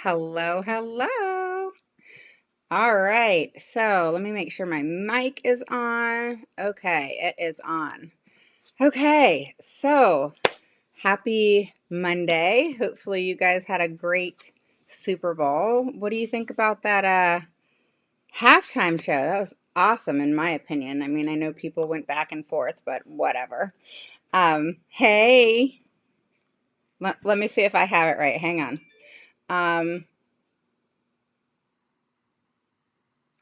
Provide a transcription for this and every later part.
Hello, hello. All right, so let me make sure my mic is on. Okay, it is on. Okay, so happy Monday. Hopefully you guys had a great Super Bowl. What do you think about that halftime show? That was awesome in my opinion. I mean, I know people went back and forth, but whatever. Hey, let me see if I have it right. Hang on. Um,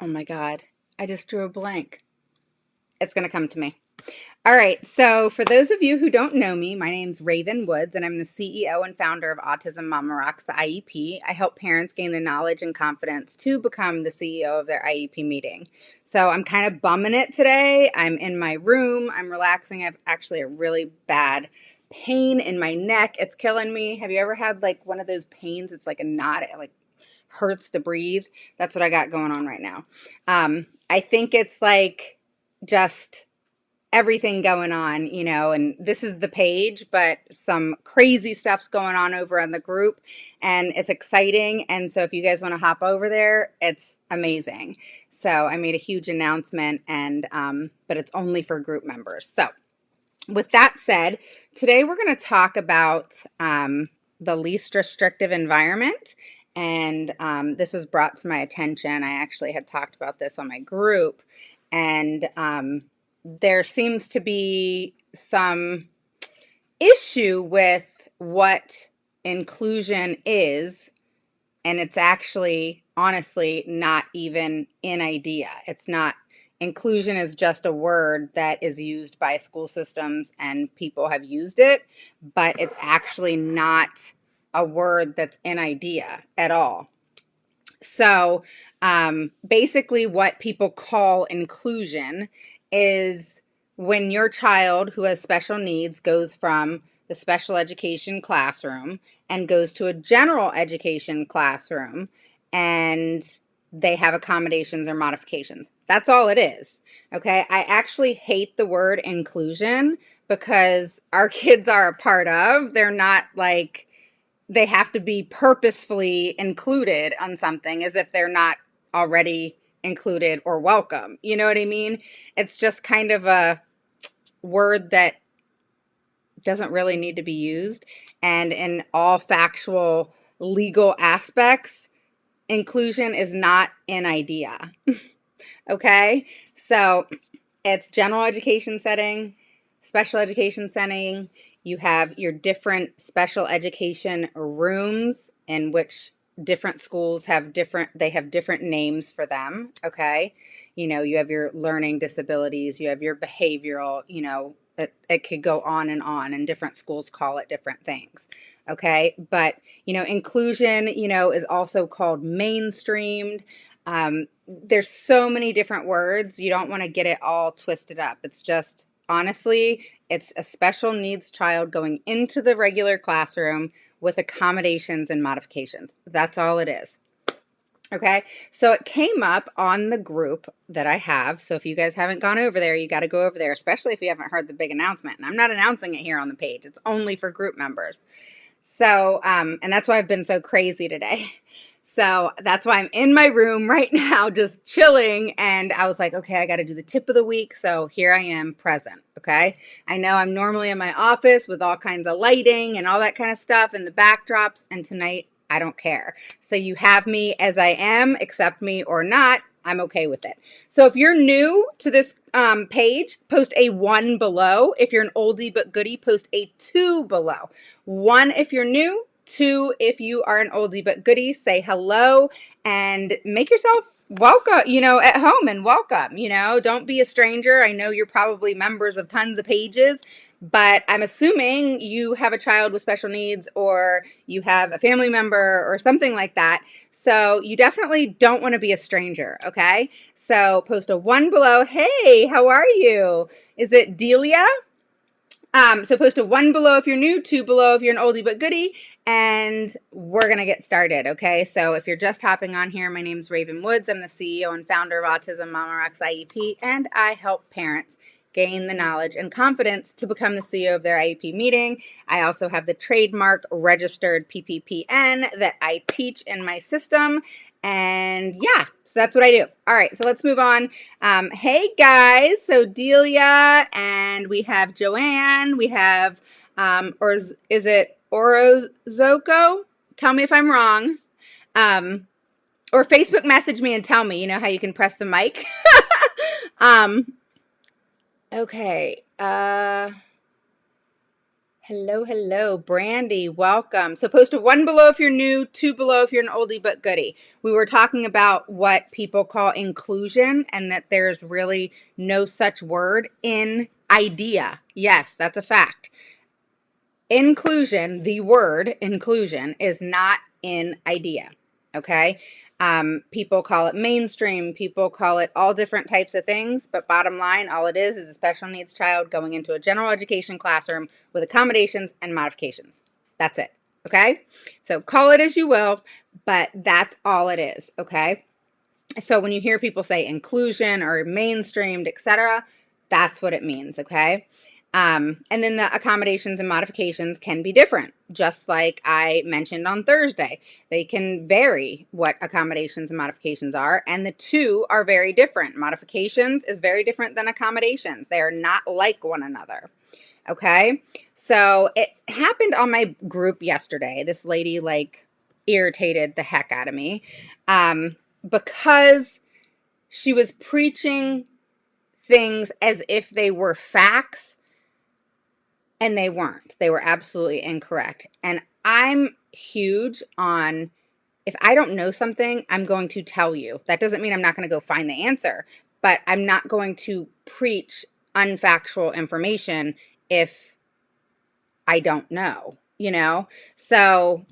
oh my God, I just drew a blank. It's going to come to me. All right, so for those of you who don't know me, my name's Raven Woods, and I'm the CEO and founder of Autism Mama Rocks, the IEP. I help parents gain the knowledge and confidence to become the CEO of their IEP meeting. So I'm kind of bumming it today. I'm in my room. I'm relaxing. I have actually a really bad pain in my neck. It's killing me. Have you ever had like one of those pains? It's like a knot. It like hurts to breathe. That's what I got going on right now. I think it's like just everything going on, and this is the page, but some crazy stuff's going on over on the group and it's exciting. And so if you guys want to hop over there, it's amazing. So I made a huge announcement and, but it's only for group members. So with that said, today we're going to talk about, the least restrictive environment. And this was brought to my attention. I actually had talked about this on my group, and there seems to be some issue with what inclusion is, and it's actually honestly not even an idea. It's not. Inclusion is just a word that is used by school systems and people have used it, but it's actually not a word that's an idea at all. So basically what people call inclusion is when your child who has special needs goes from the special education classroom and goes to a general education classroom and they have accommodations or modifications. That's all it is. Okay. I actually hate the word inclusion because our kids are a part of, they're not like, they have to be purposefully included on something as if they're not already included or welcome. You know what I mean? It's just kind of a word that doesn't really need to be used. And in all factual legal aspects, inclusion is not an idea. Okay? So it's general education setting, special education setting. You have your different special education rooms in which different schools have different names for them. Okay. You have your learning disabilities, you have your behavioral, it could go on, and different schools call it different things. Okay. But, inclusion, is also called mainstreamed. There's so many different words. You don't want to get it all twisted up. It's just, honestly, it's a special needs child going into the regular classroom with accommodations and modifications. That's all it is. Okay, so it came up on the group that I have. So if you guys haven't gone over there, you got to go over there, especially if you haven't heard the big announcement. And I'm not announcing it here on the page. It's only for group members. So, and that's why I've been so crazy today. So that's why I'm in my room right now, just chilling. And I was like, okay, I got to do the tip of the week. So here I am present. Okay. I know I'm normally in my office with all kinds of lighting and all that kind of stuff and the backdrops. And tonight I don't care. So you have me as I am, accept me or not. I'm okay with it. So if you're new to this page, post a 1 below. If you're an oldie but goodie, post a 2 below. 1 if you're new, 2 if you are an oldie but goodie. Say hello and make yourself welcome, at home, and welcome. Don't be a stranger. I know you're probably members of tons of pages, but I'm assuming you have a child with special needs or you have a family member or something like that. So you definitely don't want to be a stranger, okay? So post a 1 below. Hey, how are you? Is it Delia? So post a 1 below if you're new, 2 below if you're an oldie but goodie, and we're going to get started, okay? So if you're just hopping on here, my name's Raven Woods. I'm the CEO and founder of Autism Mama Rocks IEP, and I help parents gain the knowledge and confidence to become the CEO of their IEP meeting. I also have the trademarked registered PPPN that I teach in my system. And yeah, so that's what I do. All right, so let's move on. Hey guys, so Delia, and we have Joanne, we have, or is it Orozoko? Tell me if I'm wrong. Or Facebook message me and tell me, you know how you can press the mic. Okay. Hello, Brandy. Welcome. So post a 1 below if you're new, 2 below if you're an oldie but goodie. We were talking about what people call inclusion and that there's really no such word in IDEA. Yes, that's a fact. Inclusion, the word inclusion, is not in IDEA. Okay. People call it mainstream, people call it all different types of things, but bottom line, all it is a special needs child going into a general education classroom with accommodations and modifications. That's it. Okay. So call it as you will, but that's all it is. Okay. So when you hear people say inclusion or mainstreamed, etc., that's what it means. Okay. And then the accommodations and modifications can be different, just like I mentioned on Thursday. They can vary what accommodations and modifications are, and the two are very different. Modifications is very different than accommodations. They are not like one another. Okay, so it happened on my group yesterday. This lady irritated the heck out of me because she was preaching things as if they were facts. And they weren't. They were absolutely incorrect. And I'm huge on, if I don't know something, I'm going to tell you. That doesn't mean I'm not going to go find the answer, but I'm not going to preach unfactual information if I don't know, you know? So,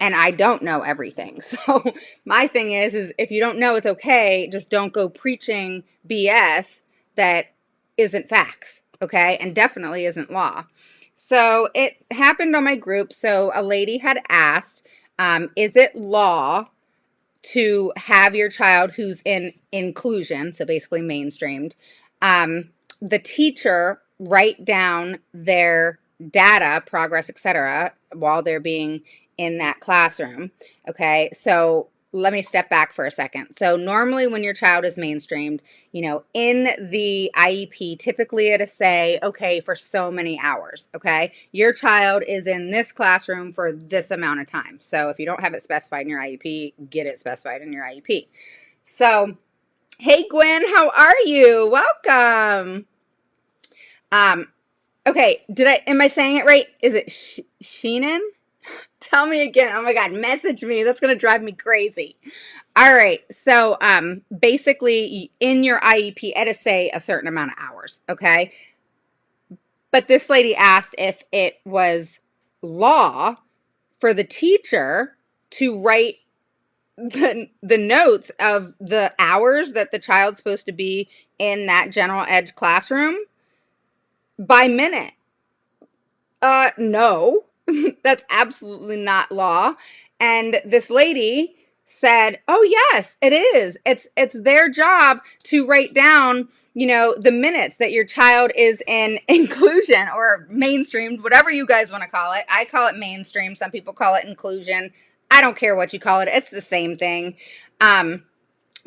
and I don't know everything. So my thing is if you don't know, it's okay. Just don't go preaching BS that isn't facts. Okay. And definitely isn't law. So it happened on my group. So a lady had asked, is it law to have your child who's in inclusion, so basically mainstreamed, the teacher write down their data, progress, etc., while they're being in that classroom? Okay, so let me step back for a second. So normally when your child is mainstreamed, you know, in the IEP, typically it'll say, okay, for so many hours, okay? Your child is in this classroom for this amount of time. So if you don't have it specified in your IEP, get it specified in your IEP. So, hey Gwen, how are you? Welcome. Okay, am I saying it right? Is it Sheenan? Tell me again. Oh my God, message me. That's going to drive me crazy. All right. So basically in your IEP, it'll say a certain amount of hours. Okay. But this lady asked if it was law for the teacher to write the notes of the hours that the child's supposed to be in that general ed classroom by minute. No, that's absolutely not law. And this lady said, oh yes, it is. It's their job to write down, you know, the minutes that your child is in inclusion or mainstreamed, whatever you guys want to call it. I call it mainstream. Some people call it inclusion. I don't care what you call it. It's the same thing.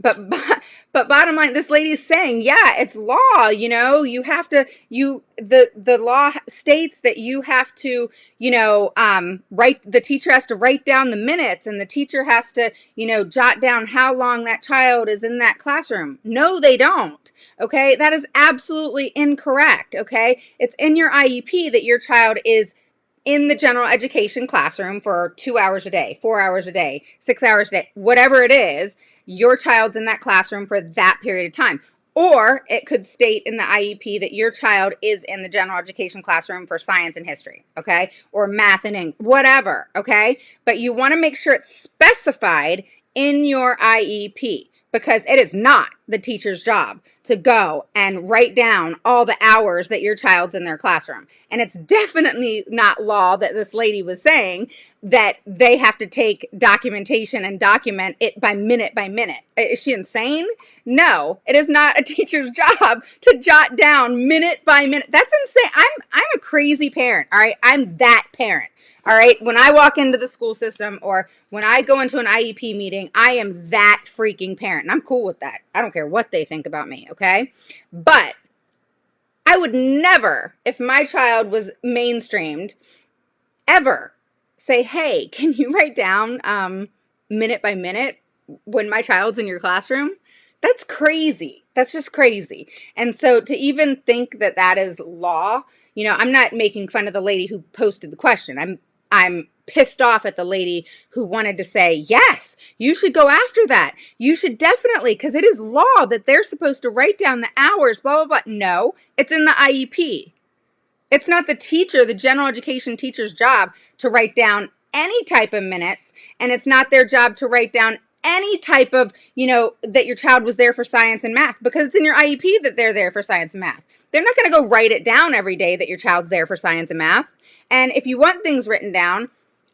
But bottom line, this lady's saying, yeah, it's law. You know, you have to, the law states that you have to, you know, the teacher has to write down the minutes, and the teacher has to, you know, jot down how long that child is in that classroom. No, they don't. Okay. That is absolutely incorrect. Okay. It's in your IEP that your child is in the general education classroom for 2 hours a day, 4 hours a day, 6 hours a day, whatever it is. Your child's in that classroom for that period of time. Or it could state in the IEP that your child is in the general education classroom for science and history, okay? Or math and English, whatever, okay? But you want to make sure it's specified in your IEP, because it is not. the teacher's job to go and write down all the hours that your child's in their classroom. And it's definitely not law that this lady was saying that they have to take documentation and document it by minute by minute. Is she insane? No, it is not a teacher's job to jot down minute by minute. That's insane. I'm a crazy parent, all right? I'm that parent. All right, when I walk into the school system or when I go into an IEP meeting, I am that freaking parent. And I'm cool with that. I don't care what they think about me, okay? But I would never, if my child was mainstreamed, ever say, hey, can you write down minute by minute when my child's in your classroom? That's crazy. That's just crazy. And so to even think that that is law, you know, I'm not making fun of the lady who posted the question. I'm pissed off at the lady who wanted to say, yes, you should go after that. You should definitely, because it is law that they're supposed to write down the hours, blah, blah, blah. No, it's in the IEP. It's not the teacher, the general education teacher's job to write down any type of minutes, and it's not their job to write down any type of, you know, that your child was there for science and math, because it's in your IEP that they're there for science and math. They're not going to go write it down every day that your child's there for science and math. And if you want things written down,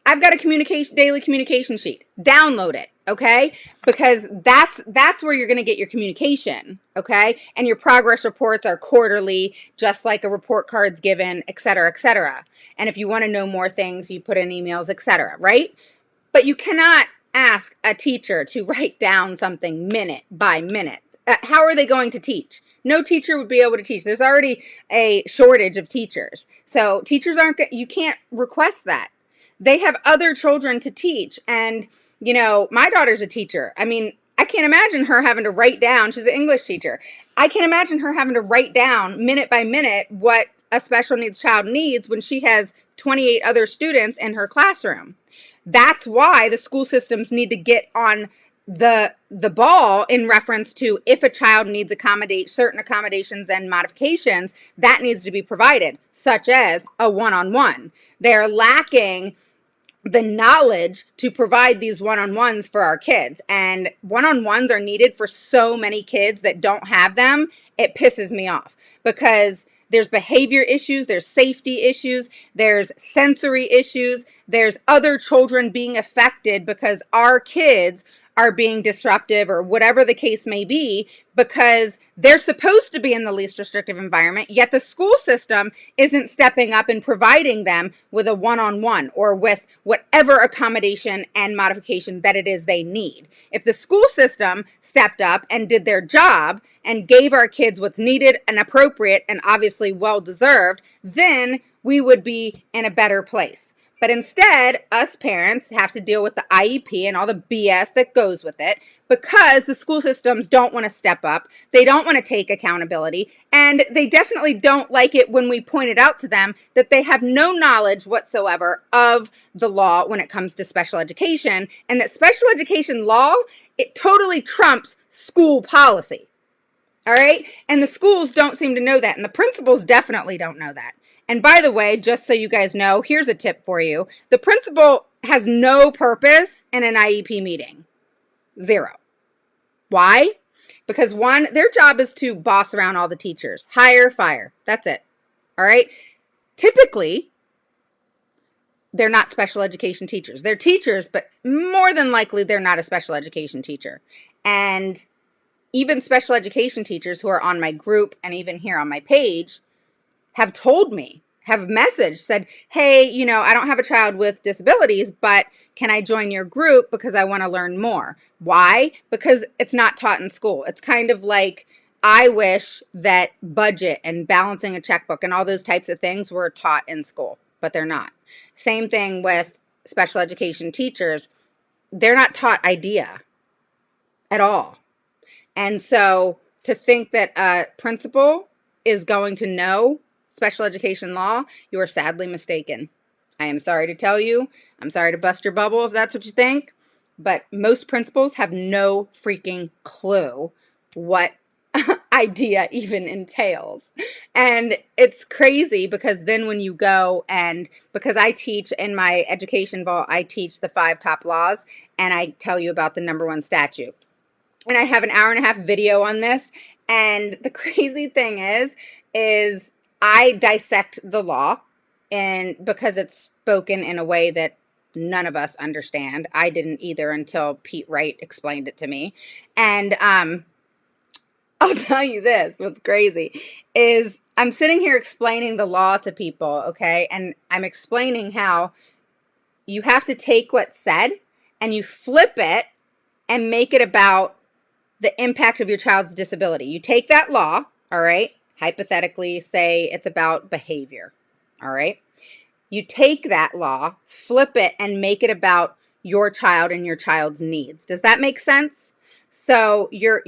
I've got a daily communication sheet. Download it, okay? Because that's where you're going to get your communication, okay? And your progress reports are quarterly, just like a report card's given, et cetera, et cetera. And if you want to know more things, you put in emails, et cetera, right? But you cannot ask a teacher to write down something minute by minute. How are they going to teach? No teacher would be able to teach. There's already a shortage of teachers. So teachers you can't request that. They have other children to teach. And, you know, my daughter's a teacher. I mean, I can't imagine her having to write down, she's an English teacher. I can't imagine her having to write down minute by minute what a special needs child needs when she has 28 other students in her classroom. That's why the school systems need to get on the ball in reference to if a child needs certain accommodations and modifications, that needs to be provided, such as a one-on-one. They're lacking the knowledge to provide these one-on-ones for our kids, and one-on-ones are needed for so many kids that don't have them. It pisses me off because there's behavior issues, there's safety issues, there's sensory issues, there's other children being affected because our kids are being disruptive or whatever the case may be, because they're supposed to be in the least restrictive environment, yet the school system isn't stepping up and providing them with a one-on-one or with whatever accommodation and modification that it is they need. If the school system stepped up and did their job and gave our kids what's needed and appropriate and obviously well-deserved, then we would be in a better place. But instead, us parents have to deal with the IEP and all the BS that goes with it because the school systems don't want to step up. They don't want to take accountability. And they definitely don't like it when we point it out to them that they have no knowledge whatsoever of the law when it comes to special education. And that special education law, it totally trumps school policy. All right? And the schools don't seem to know that. And the principals definitely don't know that. And by the way, just so you guys know, here's a tip for you. The principal has no purpose in an IEP meeting. Zero. Why? Because one, their job is to boss around all the teachers. Hire, fire. That's it. All right? Typically, they're not special education teachers. They're teachers, but more than likely, they're not a special education teacher. And even special education teachers who are on my group and even here on my page have told me, have messaged, said, hey, you know, I don't have a child with disabilities, but can I join your group because I want to learn more? Why? Because it's not taught in school. It's kind of like, I wish that budget and balancing a checkbook and all those types of things were taught in school, but they're not. Same thing with special education teachers. They're not taught IDEA at all. And so to think that a principal is going to know special education law, you are sadly mistaken. I am sorry to tell you. I'm sorry to bust your bubble if that's what you think. But most principals have no freaking clue what IDEA even entails. And it's crazy because then when you go and, because I teach in my education vault, I teach the 5 top laws and I tell you about the #1 statute. and I have an hour and a half video on this. And the crazy thing is I dissect the law, and because it's spoken in a way that none of us understand. I didn't either until Pete Wright explained it to me. And I'll tell you this, what's crazy is I'm sitting here explaining the law to people, okay? And I'm explaining how you have to take what's said and you flip it and make it about the impact of your child's disability. You take that law, all right? Hypothetically, say it's about behavior, all right? You take that law, flip it, and make it about your child and your child's needs. Does that make sense? So you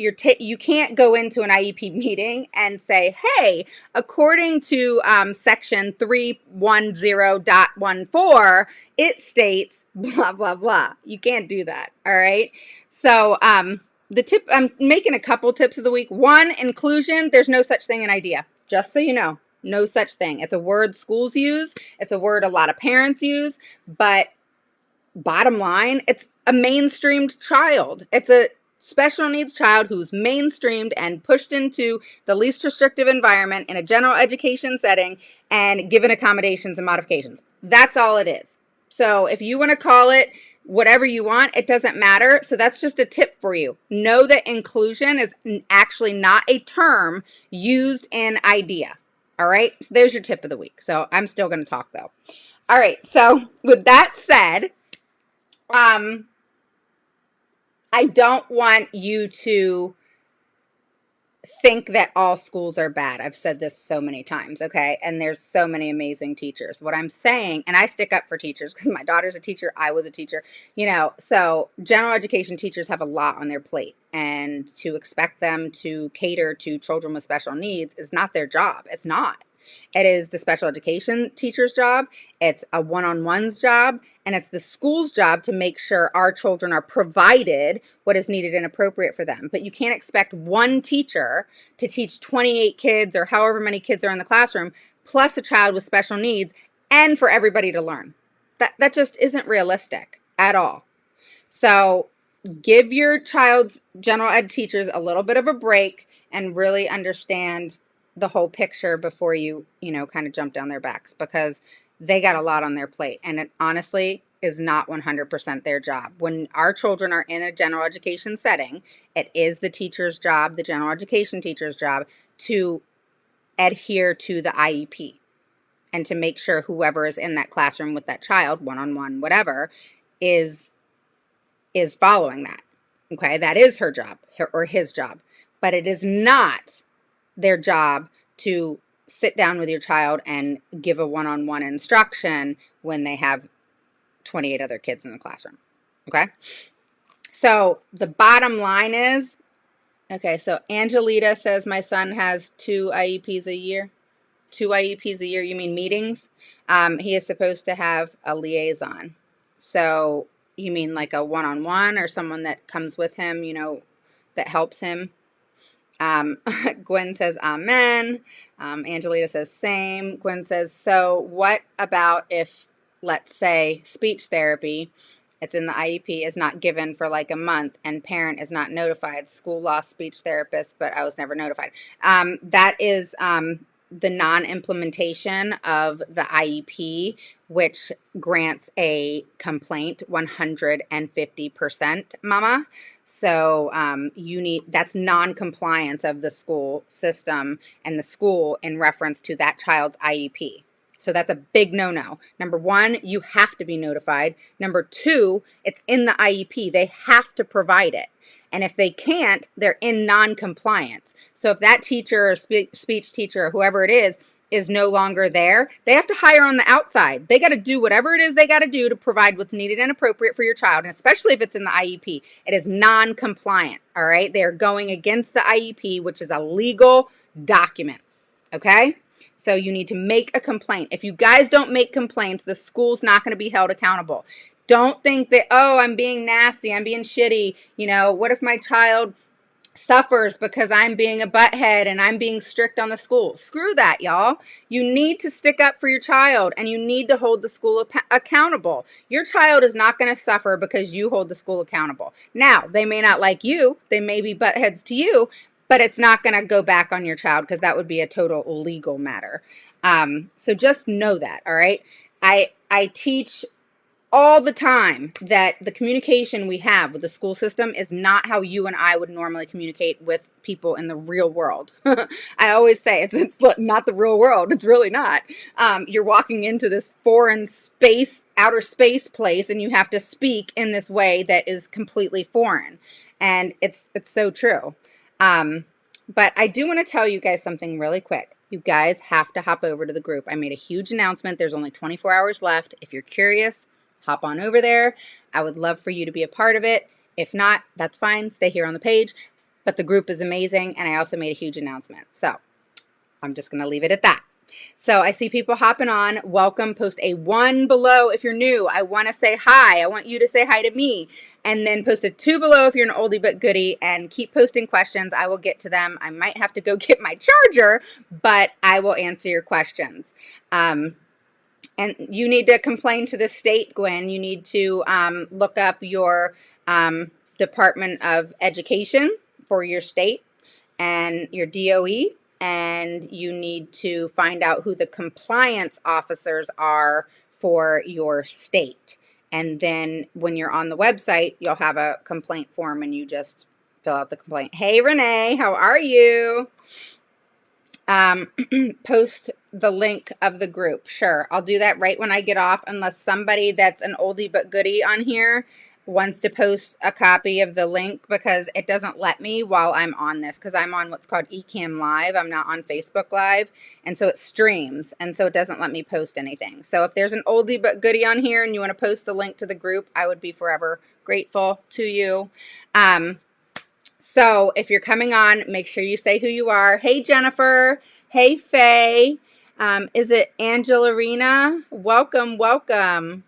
can't go into an IEP meeting and say, hey, according to section 310.14, it states blah, blah, blah. You can't do that, all right? So the tip, I'm making a couple tips of the week. One, inclusion, there's no such thing in IDEA, just so you know. No such thing. It's a word schools use. It's a word a lot of parents use. But bottom line, it's a mainstreamed child. It's a special needs child who's mainstreamed and pushed into the least restrictive environment in a general education setting and given accommodations and modifications. That's all it is. So if you want to call it whatever you want, it doesn't matter. So that's just a tip for you. Know that inclusion is actually not a term used in IDEA. All right, so there's your tip of the week. So I'm still going to talk though. All right, so with that said, I don't want you to think that all schools are bad. I've said this so many times, okay? And there's so many amazing teachers. What I'm saying, and I stick up for teachers because my daughter's a teacher, I was a teacher, so general education teachers have a lot on their plate. And to expect them to cater to children with special needs is not their job. It's not. It is the special education teacher's job. It's a one-on-one's job. And it's the school's job to make sure our children are provided what is needed and appropriate for them. But you can't expect one teacher to teach 28 kids or however many kids are in the classroom, plus a child with special needs, and for everybody to learn. That just isn't realistic at all. So give your child's general ed teachers a little bit of a break and really understand the whole picture before you kind of jump down their backs, because they got a lot on their plate, and it honestly is not 100% their job. When our children are in a general education setting, it is the teacher's job, the general education teacher's job, to adhere to the IEP and to make sure whoever is in that classroom with that child, one-on-one, whatever, is following that. Okay, that is her job or his job, but it is not their job to sit down with your child and give a one-on-one instruction when they have 28 other kids in the classroom. Okay, so the bottom line is, okay, so Angelita says my son has 2 IEPs a year. 2 IEPs a year, you mean meetings? He is supposed to have a liaison. So you mean like a one-on-one or someone that comes with him, that helps him? Gwen says, amen. Angelita says, same. Gwen says, so what about if, let's say, speech therapy, it's in the IEP, is not given for like a month and parent is not notified? School lost speech therapist, but I was never notified. That is the non-implementation of the IEP, which grants a complaint 150%, mama. So that's non-compliance of the school system and the school in reference to that child's IEP. So that's a big no-no. Number one, you have to be notified. Number two, it's in the IEP. They have to provide it. And if they can't, they're in non-compliance. So if that teacher or speech teacher or whoever it is no longer there, they have to hire on the outside. They got to do whatever it is they got to do to provide what's needed and appropriate for your child, and especially if it's in the IEP. It is non-compliant, all right? They are going against the IEP, which is a legal document, okay? So you need to make a complaint. If you guys don't make complaints, the school's not going to be held accountable. Don't think that, oh, I'm being nasty, I'm being shitty. What if my child suffers because I'm being a butthead and I'm being strict on the school. Screw that, y'all. You need to stick up for your child and you need to hold the school accountable. Your child is not going to suffer because you hold the school accountable. Now, they may not like you, they may be buttheads to you, but it's not going to go back on your child because that would be a total legal matter. So just know that, all right? I teach all the time that the communication we have with the school system is not how you and I would normally communicate with people in the real world. I always say it's not the real world. It's really not. You're walking into this foreign space, outer space place, and you have to speak in this way that is completely foreign. And it's so true. But I do want to tell you guys something really quick. You guys have to hop over to the group. I made a huge announcement. There's only 24 hours left. If you're curious, hop on over there. I would love for you to be a part of it. If not, that's fine. Stay here on the page. But the group is amazing, and I also made a huge announcement. So I'm just going to leave it at that. So I see people hopping on. Welcome. Post a 1 below if you're new. I want to say hi. I want you to say hi to me. And then post a 2 below if you're an oldie but goodie, and keep posting questions. I will get to them. I might have to go get my charger, but I will answer your questions. And you need to complain to the state, Gwen. You need to look up your Department of Education for your state and your DOE, and you need to find out who the compliance officers are for your state. And then when you're on the website, you'll have a complaint form and you just fill out the complaint. Hey, Renee, how are you? Post the link of the group. Sure, I'll do that right when I get off, unless somebody that's an oldie but goodie on here wants to post a copy of the link, because it doesn't let me while I'm on this, because I'm on what's called Ecamm Live. I'm not on Facebook Live, and so it streams, and so it doesn't let me post anything. So if there's an oldie but goodie on here and you want to post the link to the group, I would be forever grateful to you. So if you're coming on, make sure you say who you are. Hey, Jennifer. Hey, Faye. Is it Angelarina? Welcome, welcome.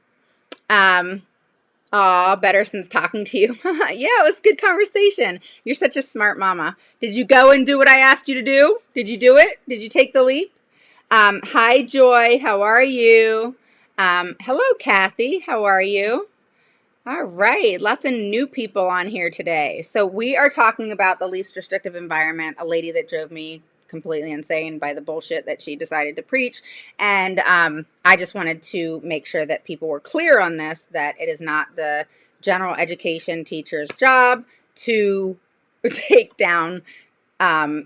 Better since talking to you. Yeah, it was a good conversation. You're such a smart mama. Did you go and do what I asked you to do? Did you do it? Did you take the leap? Hi, Joy. How are you? Hello, Kathy. How are you? All right, lots of new people on here today. So we are talking about the least restrictive environment, a lady that drove me completely insane by the bullshit that she decided to preach. And I just wanted to make sure that people were clear on this, that it is not the general education teacher's job to take down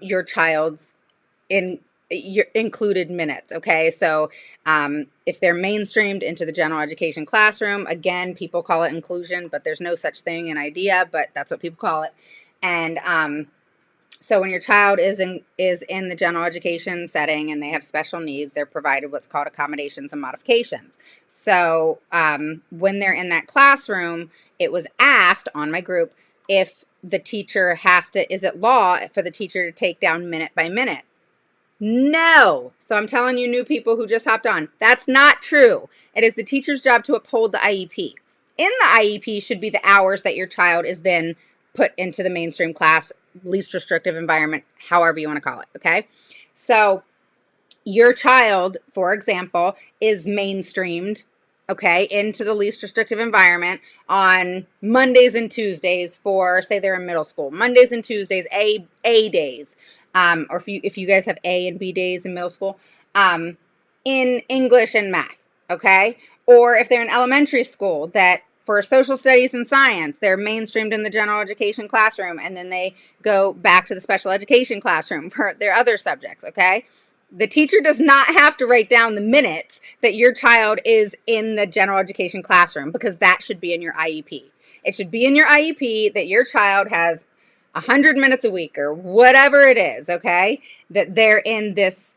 your child's your included minutes. Okay, so if they're mainstreamed into the general education classroom, again, people call it inclusion, but there's no such thing in IDEA, but that's what people call it. And so when your child is in the general education setting and they have special needs, they're provided what's called accommodations and modifications. So when they're in that classroom, it was asked on my group if the teacher has to, is it law for the teacher to take down minute by minute? No. So I'm telling you, new people who just hopped on, that's not true. It is the teacher's job to uphold the IEP. In the IEP should be the hours that your child is then put into the mainstream class, least restrictive environment, however you want to call it. Okay. So your child, for example, is mainstreamed, okay, into the least restrictive environment on Mondays and Tuesdays for, say they're in middle school, Mondays and Tuesdays, A days. Or if you guys have A and B days in middle school, in English and math, okay? Or if they're in elementary school, that for social studies and science, they're mainstreamed in the general education classroom, and then they go back to the special education classroom for their other subjects, okay? The teacher does not have to write down the minutes that your child is in the general education classroom, because that should be in your IEP. It should be in your IEP that your child has 100 minutes a week or whatever it is, okay, that they're in this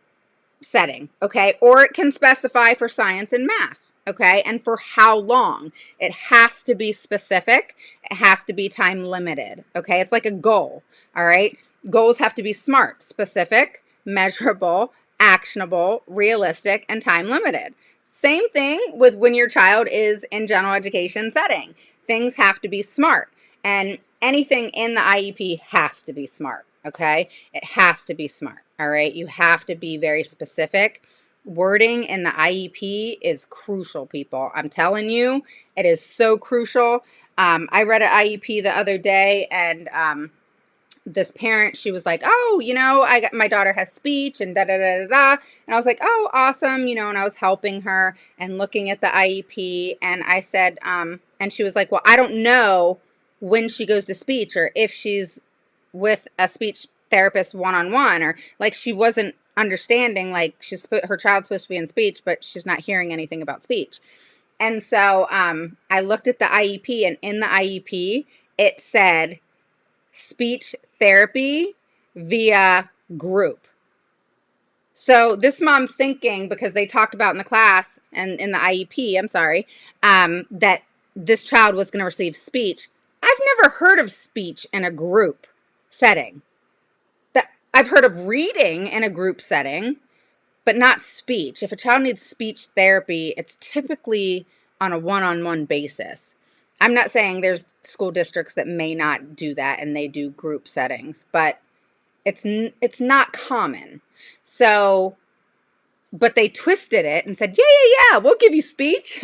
setting, okay? Or it can specify for science and math, okay, and for how long. It has to be specific. It has to be time limited, okay? It's like a goal, all right? Goals have to be SMART, specific, measurable, actionable, realistic, and time limited. Same thing with when your child is in general education setting. Things have to be SMART. And anything in the IEP has to be smart, okay? It has to be smart, all right? You have to be very specific. Wording in the IEP is crucial, people. I'm telling you, it is so crucial. I read an IEP the other day, and this parent, she was like, oh, I got, my daughter has speech and da da da da da. And I was like, oh, awesome. And I was helping her and looking at the IEP. And I said, and she was like, well, I don't know when she goes to speech or if she's with a speech therapist one-on-one, or like she wasn't understanding, like her child's supposed to be in speech, but she's not hearing anything about speech. And so I looked at the IEP, and in the IEP, it said speech therapy via group. So this mom's thinking, because they talked about in the class and in the IEP, I'm sorry, that this child was going to receive speech. I've never heard of speech in a group setting. I've heard of reading in a group setting, but not speech. If a child needs speech therapy, it's typically on a one-on-one basis. I'm not saying there's school districts that may not do that and they do group settings, but it's not common. So, but they twisted it and said, yeah, we'll give you speech.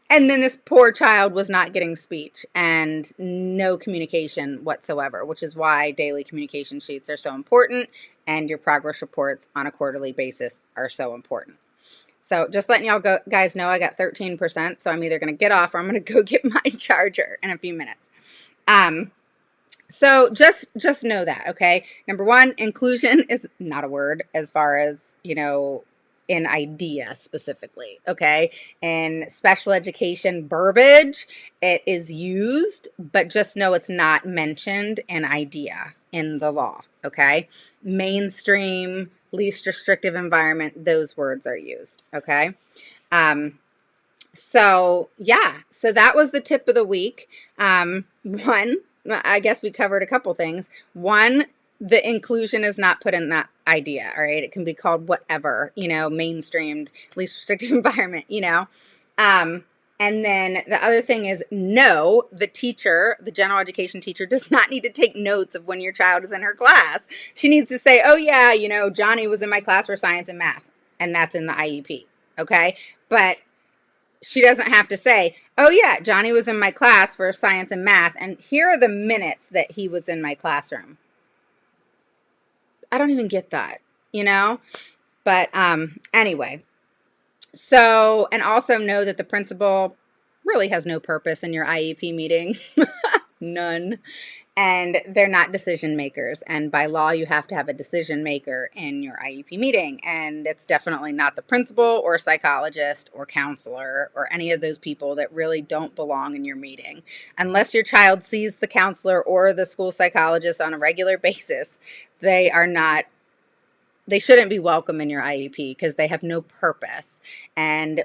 And then this poor child was not getting speech and no communication whatsoever, which is why daily communication sheets are so important and your progress reports on a quarterly basis are so important. So just letting y'all guys know, I got 13%, so I'm either going to get off or I'm going to go get my charger in a few minutes. So just know that, okay? Number one, inclusion is not a word as far as, in idea specifically, okay? In special education verbiage, it is used, but just know it's not mentioned in idea in the law, okay? Mainstream, least restrictive environment, those words are used, okay? So yeah, so that was the tip of the week. One, I guess we covered a couple things. One, the inclusion is not put in that idea, all right? It can be called whatever, mainstreamed, least restrictive environment, and then the other thing is, no, the teacher, the general education teacher, does not need to take notes of when your child is in her class. She needs to say, oh yeah, Johnny was in my class for science and math, and that's in the IEP, okay? But she doesn't have to say, oh yeah, Johnny was in my class for science and math, and here are the minutes that he was in my classroom. I don't even get that, But anyway, so, and also know that the principal really has no purpose in your IEP meeting. None. And they're not decision makers. And by law, you have to have a decision maker in your IEP meeting. And it's definitely not the principal or psychologist or counselor or any of those people that really don't belong in your meeting. Unless your child sees the counselor or the school psychologist on a regular basis, they shouldn't be welcome in your IEP because they have no purpose. And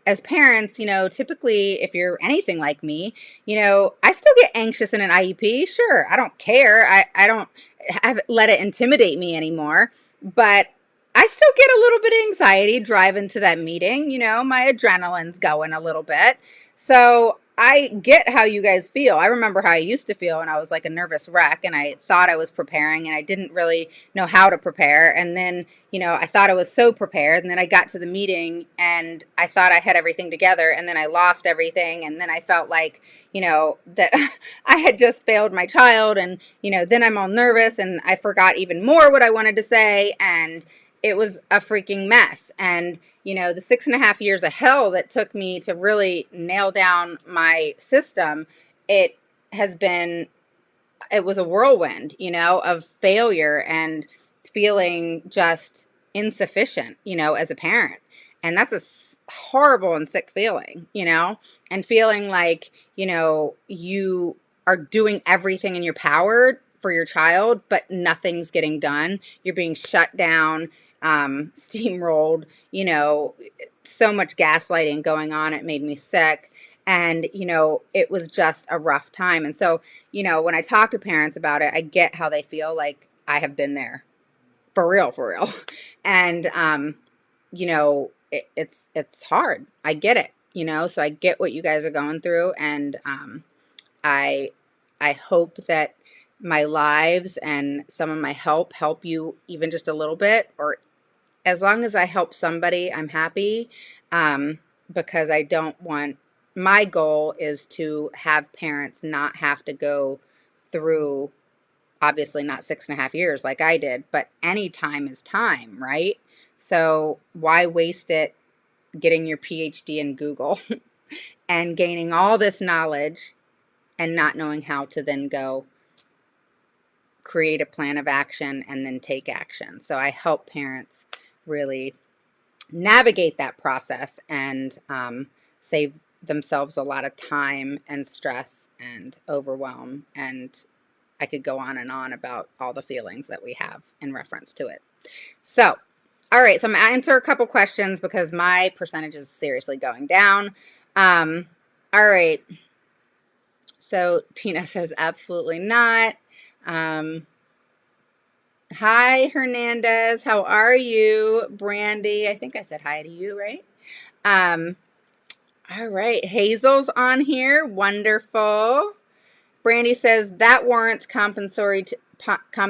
as parents, typically if you're anything like me, I still get anxious in an IEP. Sure, I don't care. I don't let it intimidate me anymore. But I still get a little bit of anxiety driving to that meeting. My adrenaline's going a little bit. So I get how you guys feel. I remember how I used to feel when I was like a nervous wreck and I thought I was preparing and I didn't really know how to prepare. And then, I thought I was so prepared. And then I got to the meeting and I thought I had everything together. And then I lost everything. And then I felt like, that I had just failed my child. And, then I'm all nervous and I forgot even more what I wanted to say. And it was a freaking mess. And, the 6.5 years of hell that took me to really nail down my system, it was a whirlwind, of failure and feeling just insufficient, as a parent. And that's a horrible and sick feeling, and feeling like, you are doing everything in your power for your child, but nothing's getting done. You're being shut down, steamrolled, so much gaslighting going on. It made me sick. And, it was just a rough time. And so, when I talk to parents about it, I get how they feel. Like I have been there for real. And, it's hard. I get it, so I get what you guys are going through. And, I I hope that my lives and some of my help you even just a little bit, or as long as I help somebody, I'm happy. Um, because I don't want, my goal is to have parents not have to go through, obviously not 6.5 years like I did, but any time is time, right? So why waste it getting your PhD in Google and gaining all this knowledge and not knowing how to then go create a plan of action and then take action? So I help parents really navigate that process and save themselves a lot of time and stress and overwhelm. And I could go on and on about all the feelings that we have in reference to it. So, all right, so I'm going to answer a couple questions because my percentage is seriously going down. All right, so Tina says absolutely not. Hi, Hernandez. How are you? Brandy, I think I said hi to you, right? Um, all right. Hazel's on here. Wonderful. Brandy says that warrants compensatory.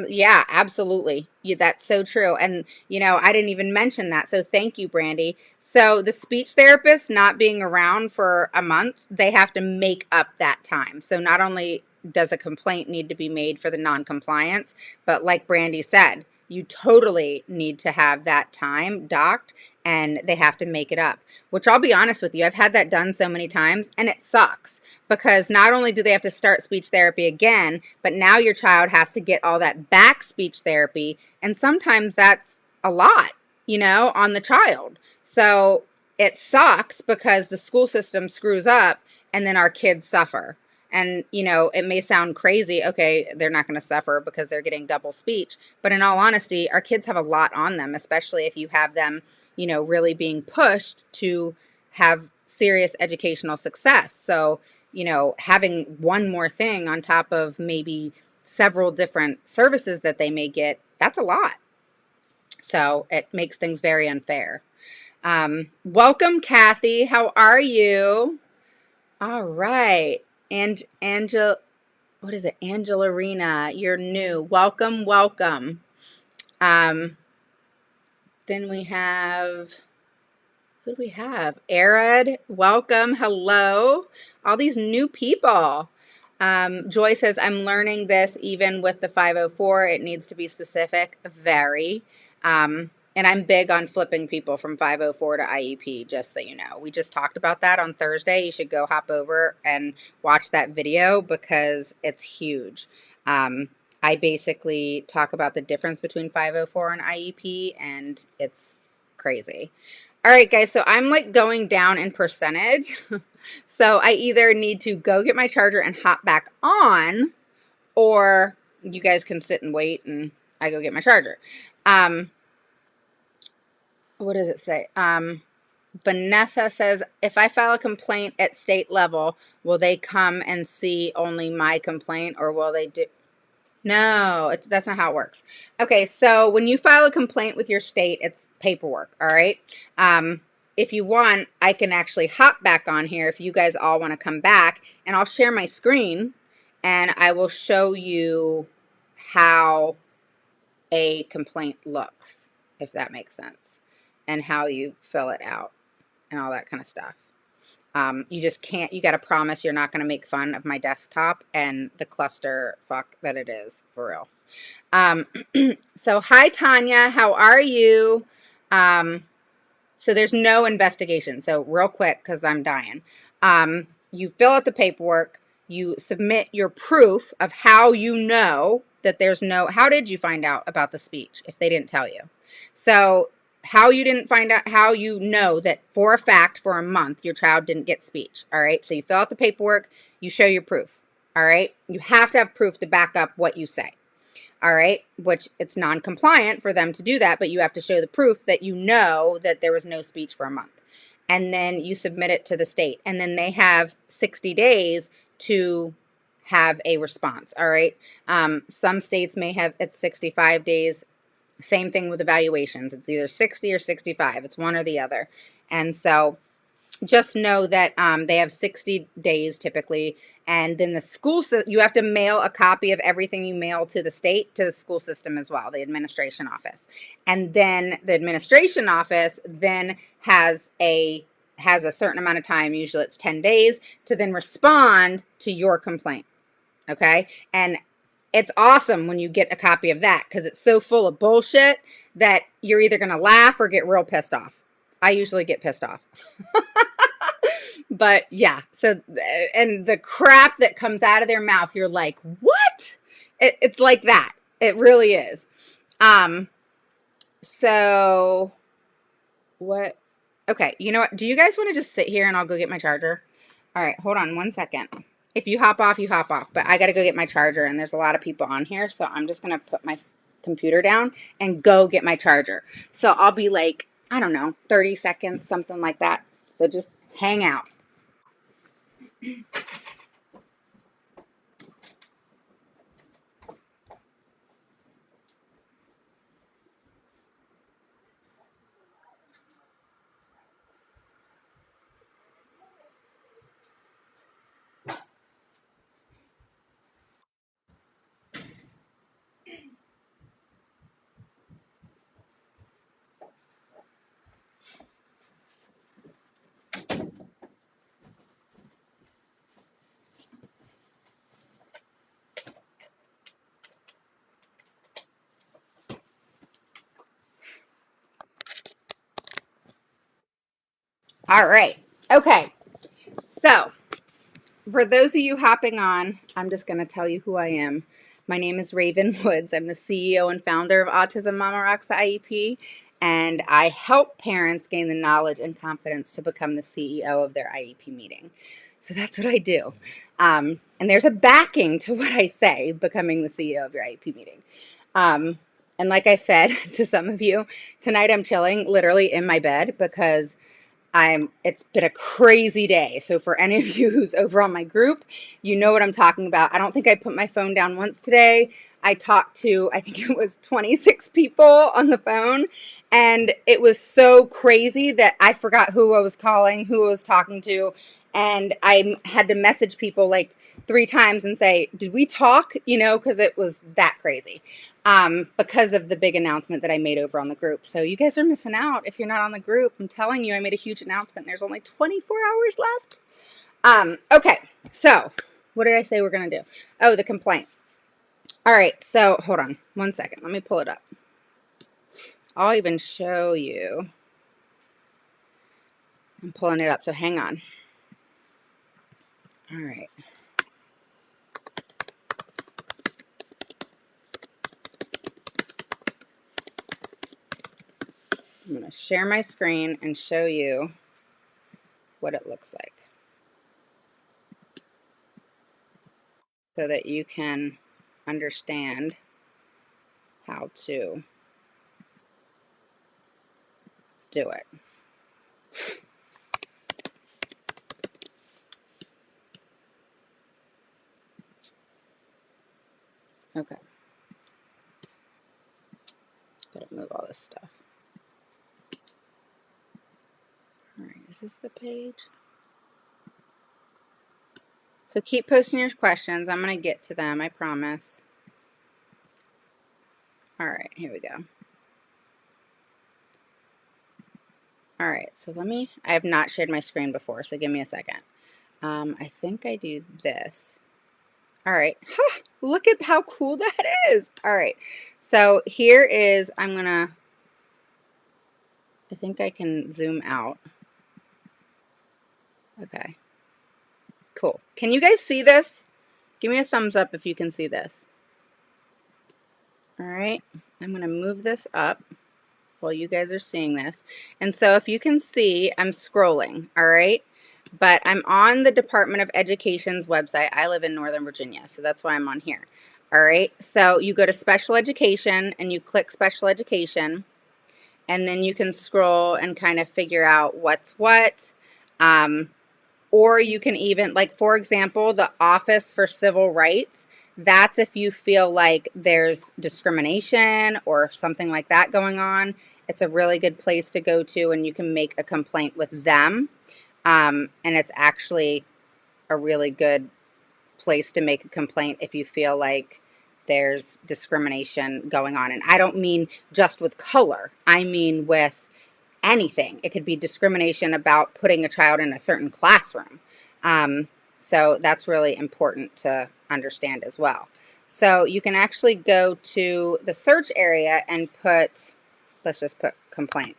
Yeah, absolutely. Yeah, that's so true. And, I didn't even mention that. So thank you, Brandy. So the speech therapist not being around for a month, they have to make up that time. So not only does a complaint need to be made for the non-compliance, but like Brandy said, you totally need to have that time docked and they have to make it up, which I'll be honest with you, I've had that done so many times and it sucks. Because not only do they have to start speech therapy again, but now your child has to get all that back speech therapy. And sometimes that's a lot, on the child. So it sucks because the school system screws up and then our kids suffer. And, it may sound crazy. Okay, they're not going to suffer because they're getting double speech. But in all honesty, our kids have a lot on them, especially if you have them, really being pushed to have serious educational success. So, having one more thing on top of maybe several different services that they may get, that's a lot. So it makes things very unfair. Welcome, Kathy. How are you? All right. And what is it? Angela Rena, you're new. Welcome, welcome. Then we have, who do we have? Arad, welcome, hello. All these new people. Joy says, I'm learning this even with the 504. It needs to be specific. Very. And I'm big on flipping people from 504 to IEP, just so you know. We just talked about that on Thursday. You should go hop over and watch that video because it's huge. I basically talk about the difference between 504 and IEP, and it's crazy. All right, guys, so I'm like going down in percentage. So I either need to go get my charger and hop back on, or you guys can sit and wait and I go get my charger. What does it say? Vanessa says, if I file a complaint at state level, will they come and see only my complaint, or will they do? No, that's not how it works. Okay, so when you file a complaint with your state, it's paperwork, all right? If you want, I can actually hop back on here if you guys all want to come back, and I'll share my screen, and I will show you how a complaint looks, if that makes sense, and how you fill it out and all that kind of stuff. You just can't, you got to promise you're not going to make fun of my desktop and the cluster fuck that it is, for real. So hi, Tanya, how are you? So there's no investigation. So real quick, because I'm dying. You fill out the paperwork, you submit your proof of how you know that there's no, how did you find out about the speech if they didn't tell you? So how you didn't find out, how you know that for a fact for a month your child didn't get speech. All right, so you fill out the paperwork, you show your proof. All right, you have to have proof to back up what you say. All right, which it's non-compliant for them to do that, but you have to show the proof that you know that there was no speech for a month. And then you submit it to the state, and then they have 60 days to have a response. All right, some states may have, it's 65 days. Same thing with evaluations. It's either 60 or 65. It's one or the other. And so just know that they have 60 days typically, and then the school, you have to mail a copy of everything you mail to the state, to the school system as well, the administration office. And then the administration office then has a certain amount of time, usually it's 10 days, to then respond to your complaint. Okay? And it's awesome when you get a copy of that, because it's so full of bullshit that you're either going to laugh or get real pissed off. I usually get pissed off. But yeah, so, and the crap that comes out of their mouth, you're like, what? It's like that. It really is. Um, so what? Okay, you know what? Do you guys want to just sit here and I'll go get my charger? All right, hold on 1 second. If you hop off, you hop off. But I got to go get my charger, and there's a lot of people on here, so I'm just going to put my computer down and go get my charger. So I'll be like, I don't know, 30 seconds, something like that. So just hang out. All right. Okay. So, for those of you hopping on, I'm just going to tell you who I am. My name is Raven Woods. I'm the CEO and founder of Autism Mama Rocks IEP, and I help parents gain the knowledge and confidence to become the CEO of their IEP meeting. So that's what I do. And there's a backing to what I say, becoming the CEO of your IEP meeting. And like I said to some of you, tonight I'm chilling literally in my bed because it's been a crazy day. So for any of you who's over on my group, you know what I'm talking about. I don't think I put my phone down once today. I talked to, I think it was 26 people on the phone, and it was so crazy that I forgot who I was calling, who I was talking to, and I had to message people like 3 times and say, did we talk? You know, because it was that crazy. Because of the big announcement that I made over on the group. So you guys are missing out if you're not on the group. I'm telling you, I made a huge announcement. There's only 24 hours left. Okay, so what did I say we're going to do? Oh, the complaint. All right, so hold on 1 second. Let me pull it up. I'll even show you. I'm pulling it up, so hang on. All right. I'm going to share my screen and show you what it looks like so that you can understand how to do it. Okay. Gotta move all this stuff. All right, is this the page? So keep posting your questions. I'm going to get to them, I promise. All right, here we go. All right, so I have not shared my screen before, so give me a second. I think I do this. All right, look at how cool that is. All right, so here is, I think I can zoom out. Okay, cool. Can you guys see this? Give me a thumbs up if you can see this. All right, I'm going to move this up while you guys are seeing this. And so if you can see, I'm scrolling, all right? But I'm on the Department of Education's website. I live in Northern Virginia, so that's why I'm on here. All right, so you go to special education and you click special education, and then you can scroll and kind of figure out what's what. Or you can even, like, for example, the Office for Civil Rights, that's if you feel like there's discrimination or something like that going on. It's a really good place to go to, and you can make a complaint with them. And it's actually a really good place to make a complaint if you feel like there's discrimination going on. And I don't mean just with color, I mean with anything. It could be discrimination about putting a child in a certain classroom. Um, so that's really important to understand as well. So you can actually go to the search area and put, let's just put complaint.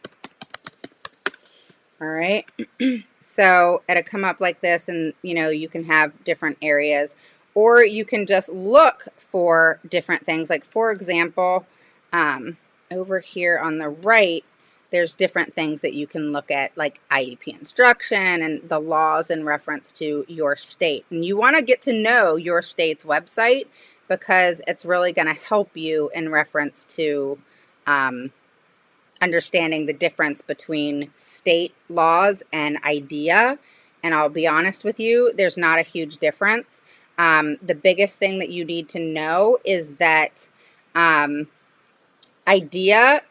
All right. So it'll come up like this, and you can have different areas, or you can just look for different things. Like, for example, over here on the right, there's different things that you can look at, like IEP instruction and the laws in reference to your state. And you want to get to know your state's website because it's really going to help you in reference to understanding the difference between state laws and IDEA. And I'll be honest with you, there's not a huge difference. The biggest thing that you need to know is that IDEA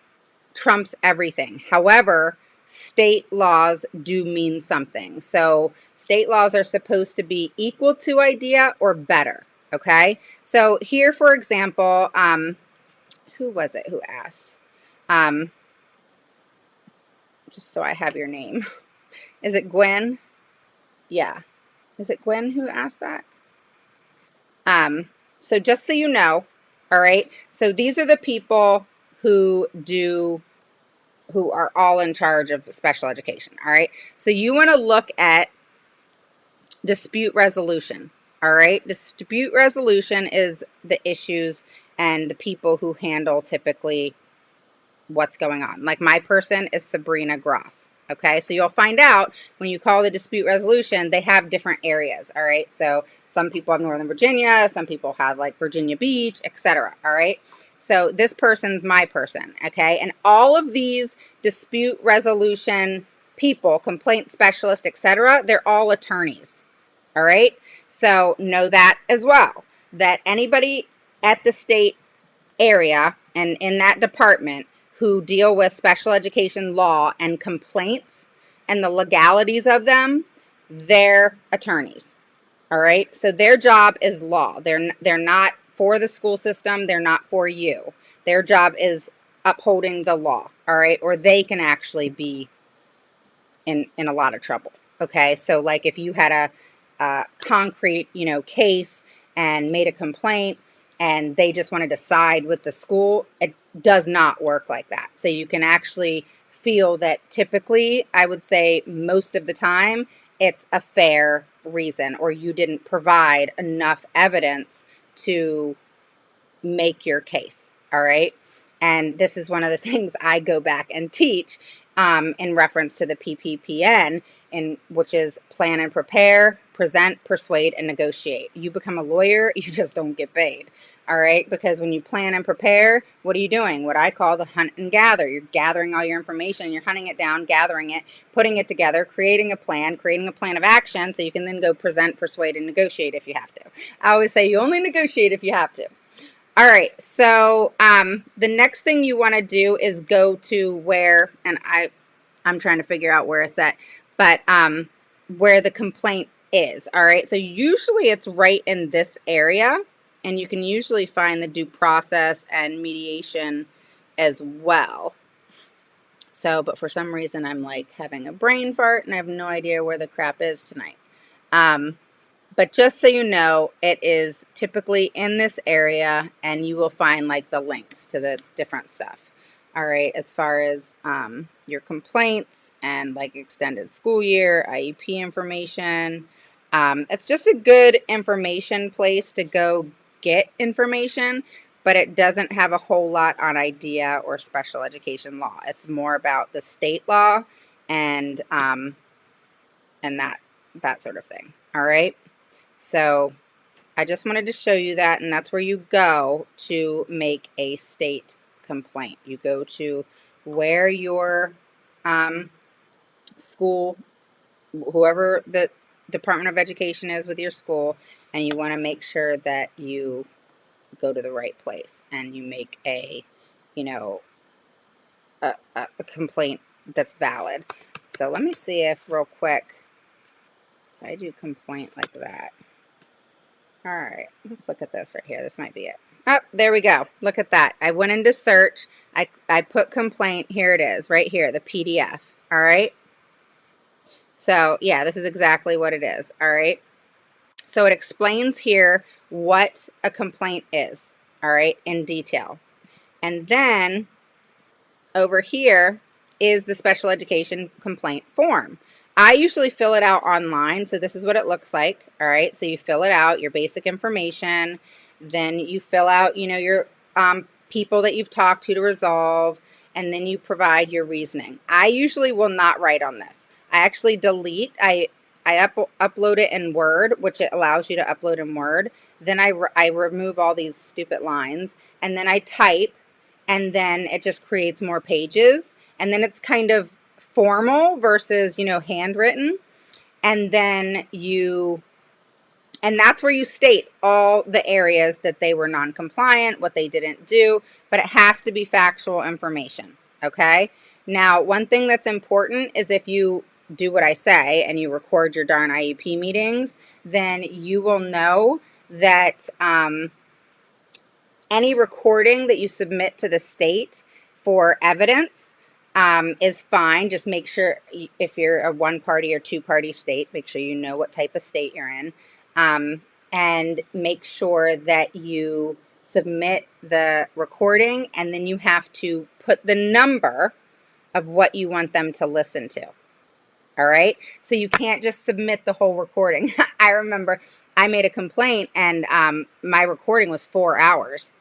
trumps everything. However, state laws do mean something. So state laws are supposed to be equal to IDEA or better. Okay. So here, for example, who was it who asked? Just so I have your name. Is it Gwen? Yeah. Is it Gwen who asked that? So just so you know, all right, so these are the people who are all in charge of special education, all right? So you want to look at dispute resolution, all right? Dispute resolution is the issues and the people who handle typically what's going on. Like, my person is Sabrina Gross. Okay, so you'll find out when you call the dispute resolution, they have different areas. All right, so some people have Northern Virginia, some people have like Virginia Beach, etc. All right, so this person's my person. Okay, and all of these dispute resolution people, complaint specialists, etc., they're all attorneys. All right, so know that as well, that anybody at the state area and in that department who deal with special education law and complaints and the legalities of them, they're attorneys. All right, so their job is law. They're not for the school system, they're not for you. Their job is upholding the law. All right, or they can actually be in a lot of trouble. Okay, so like if you had a concrete case and made a complaint and they just wanted to side with the school, it does not work like that. So you can actually feel that typically, I would say most of the time, it's a fair reason, or you didn't provide enough evidence to make your case. All right. And this is one of the things I go back and teach in reference to the PPPN, which is plan and prepare, present, persuade, and negotiate. You become a lawyer, you just don't get paid. All right. Because when you plan and prepare, what are you doing? What I call the hunt and gather. You're gathering all your information, you're hunting it down, gathering it, putting it together, creating a plan of action so you can then go present, persuade, and negotiate if you have to. I always say you only negotiate if you have to. All right, so the next thing you want to do is go to where, and I'm trying to figure out where it's at, but where the complaint is. All right, so usually it's right in this area, and you can usually find the due process and mediation as well. So, but for some reason I'm like having a brain fart and I have no idea where the crap is tonight. But just so you know, it is typically in this area, and you will find like the links to the different stuff. All right, as far as your complaints and like extended school year, IEP information. It's just a good information place to go get information, but it doesn't have a whole lot on IDEA or special education law. It's more about the state law and that sort of thing. All right. So I just wanted to show you that, and that's where you go to make a state complaint. You go to where your school, whoever the Department of Education is with your school, and you want to make sure that you go to the right place and you make a complaint that's valid. So let me see if real quick If I do complaint like that. All right, let's look at this right here. This might be it. Oh, there we go. Look at that. I went into search. I put complaint. Here it is, right here, the PDF. All right. So yeah, this is exactly what it is. All right. So it explains here what a complaint is. All right, in detail. And then over here is the special education complaint form. I usually fill it out online, so this is what it looks like. All right, so you fill it out, your basic information, then you fill out, your people that you've talked to resolve, and then you provide your reasoning. I usually will not write on this. I actually delete. I upload it in Word, which it allows you to upload in Word. Then I remove all these stupid lines, and then I type, and then it just creates more pages, and then it's kind of formal versus handwritten, and then and that's where you state all the areas that they were non-compliant, what they didn't do, but it has to be factual information. Okay, now one thing that's important is if you do what I say and you record your darn IEP meetings, then you will know that any recording that you submit to the state for evidence is fine. Just make sure, if you're a one-party or two-party state, make sure you know what type of state you're in, and make sure that you submit the recording, and then you have to put the number of what you want them to listen to. All right, so you can't just submit the whole recording. I remember I made a complaint, and my recording was 4 hours.